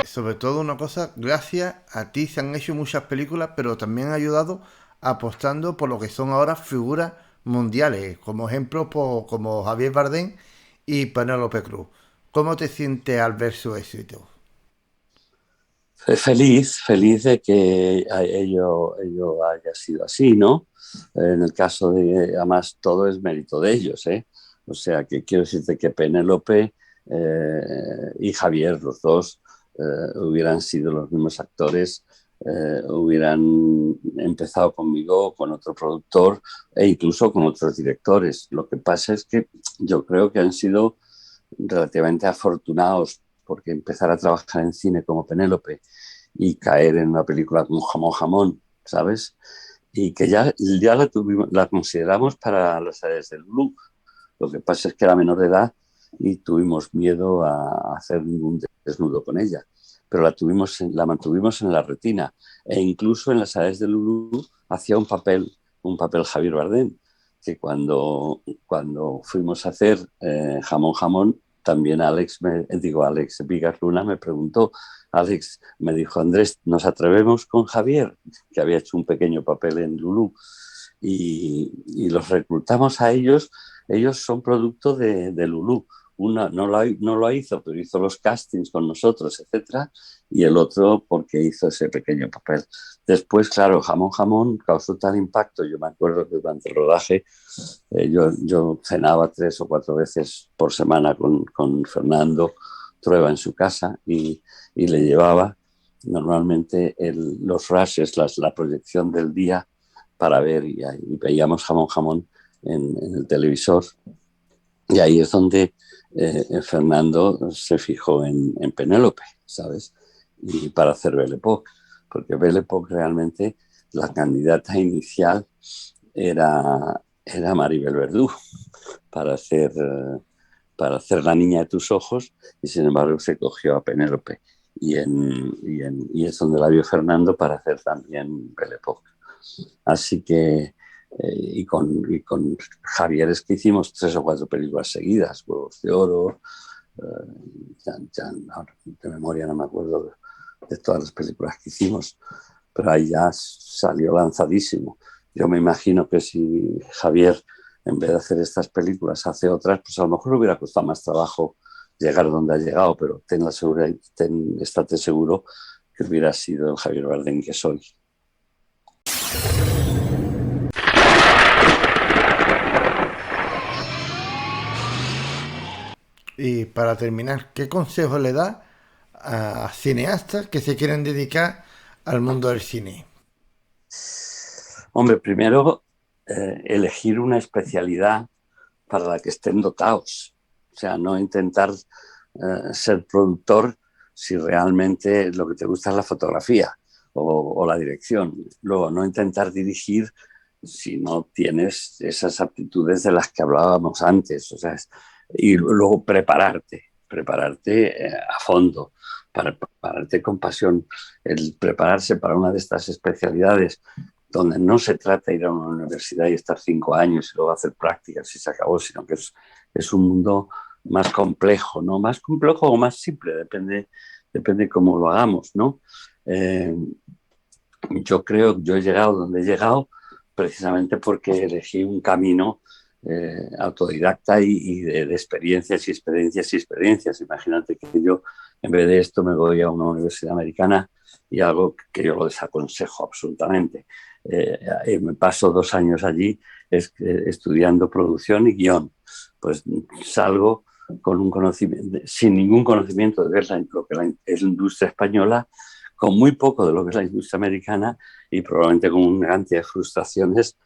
Sobre todo una cosa, gracias a ti se han hecho muchas películas, pero también ha ayudado apostando por lo que son ahora figuras mundiales, como ejemplo como Javier Bardem y Penélope Cruz. ¿Cómo te sientes al ver su éxito? Feliz de que ello haya sido así, ¿no? En el caso de, además, todo es mérito de ellos, ¿eh? O sea, que quiero decirte que Penélope y Javier, los dos, hubieran sido los mismos actores, hubieran empezado conmigo, con otro productor e incluso con otros directores. Lo que pasa es que yo creo que han sido relativamente afortunados, porque empezar a trabajar en cine como Penélope y caer en una película como Jamón Jamón, ¿sabes? Y que ya la consideramos para las áreas del Blue. Lo que pasa es que era menor de edad y tuvimos miedo a hacer ningún desnudo con ella. Pero la mantuvimos en la retina. E incluso en las áreas del Lulú hacía un papel Javier Bardem, que cuando fuimos a hacer Jamón Jamón, también Alex Vigas Luna me preguntó, Alex me dijo, Andrés, ¿nos atrevemos con Javier? Que había hecho un pequeño papel en Lulú. Y los reclutamos a ellos. Ellos son producto de Lulú. Una no lo hizo, pero hizo los castings con nosotros, etcétera, y el otro porque hizo ese pequeño papel. Después, claro, Jamón Jamón causó tal impacto. Yo me acuerdo que durante el rodaje yo cenaba 3 o 4 veces por semana con Fernando Trueba en su casa y le llevaba normalmente los rushes, la proyección del día para ver, y veíamos Jamón Jamón en el televisor. Y ahí es donde Fernando se fijó en Penélope, ¿sabes? Y para hacer Belle Époque, porque Belle Époque realmente la candidata inicial era Maribel Verdú para hacer, La niña de tus ojos, y sin embargo se cogió a Penélope. Y es donde la vio Fernando para hacer también Belle Époque. Así que y con Javier es que hicimos 3 o 4 películas seguidas, Huevos de Oro, de memoria no me acuerdo de todas las películas que hicimos, pero ahí ya salió lanzadísimo. Yo me imagino que si Javier, en vez de hacer estas películas, hace otras, pues a lo mejor le hubiera costado más trabajo llegar donde ha llegado, pero estate seguro que hubiera sido el Javier Bardem que soy. Y para terminar, ¿qué consejo le da a cineastas que se quieren dedicar al mundo del cine? Hombre, primero, elegir una especialidad para la que estén dotados. O sea, no intentar ser productor si realmente lo que te gusta es la fotografía o la dirección. Luego, no intentar dirigir si no tienes esas aptitudes de las que hablábamos antes. O sea, y luego prepararte a fondo, prepararte con pasión. El prepararse para una de estas especialidades donde no se trata de ir a una universidad y estar 5 años y luego hacer prácticas y se acabó, sino que es un mundo más complejo, ¿no? Más complejo o más simple, depende cómo lo hagamos, ¿no? yo creo que yo he llegado donde he llegado precisamente porque elegí un camino autodidacta y de experiencias y experiencias y experiencias. Imagínate que yo, en vez de esto, me voy a una universidad americana y algo que yo lo desaconsejo absolutamente. Me paso 2 años allí estudiando producción y guión. Pues salgo con un conocimiento, sin ningún conocimiento de lo que es la industria española, con muy poco de lo que es la industria americana y probablemente con una cantidad de frustraciones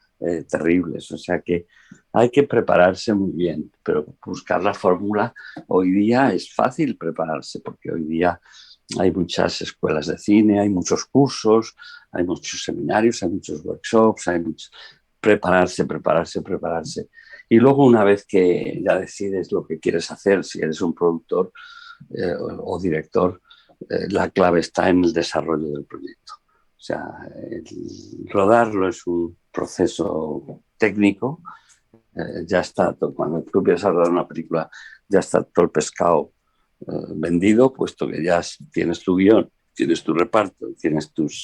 terribles. O sea que hay que prepararse muy bien, pero buscar la fórmula hoy día es fácil prepararse, porque hoy día hay muchas escuelas de cine, hay muchos cursos, hay muchos seminarios, hay muchos workshops, hay muchos... Prepararse, prepararse, prepararse. Y luego una vez que ya decides lo que quieres hacer, si eres un productor o director, la clave está en el desarrollo del proyecto. O sea, rodarlo es un proceso técnico, ya está, cuando tú empiezas a rodar una película, ya está todo el pescado vendido, puesto que ya tienes tu guión, tienes tu reparto, tienes tus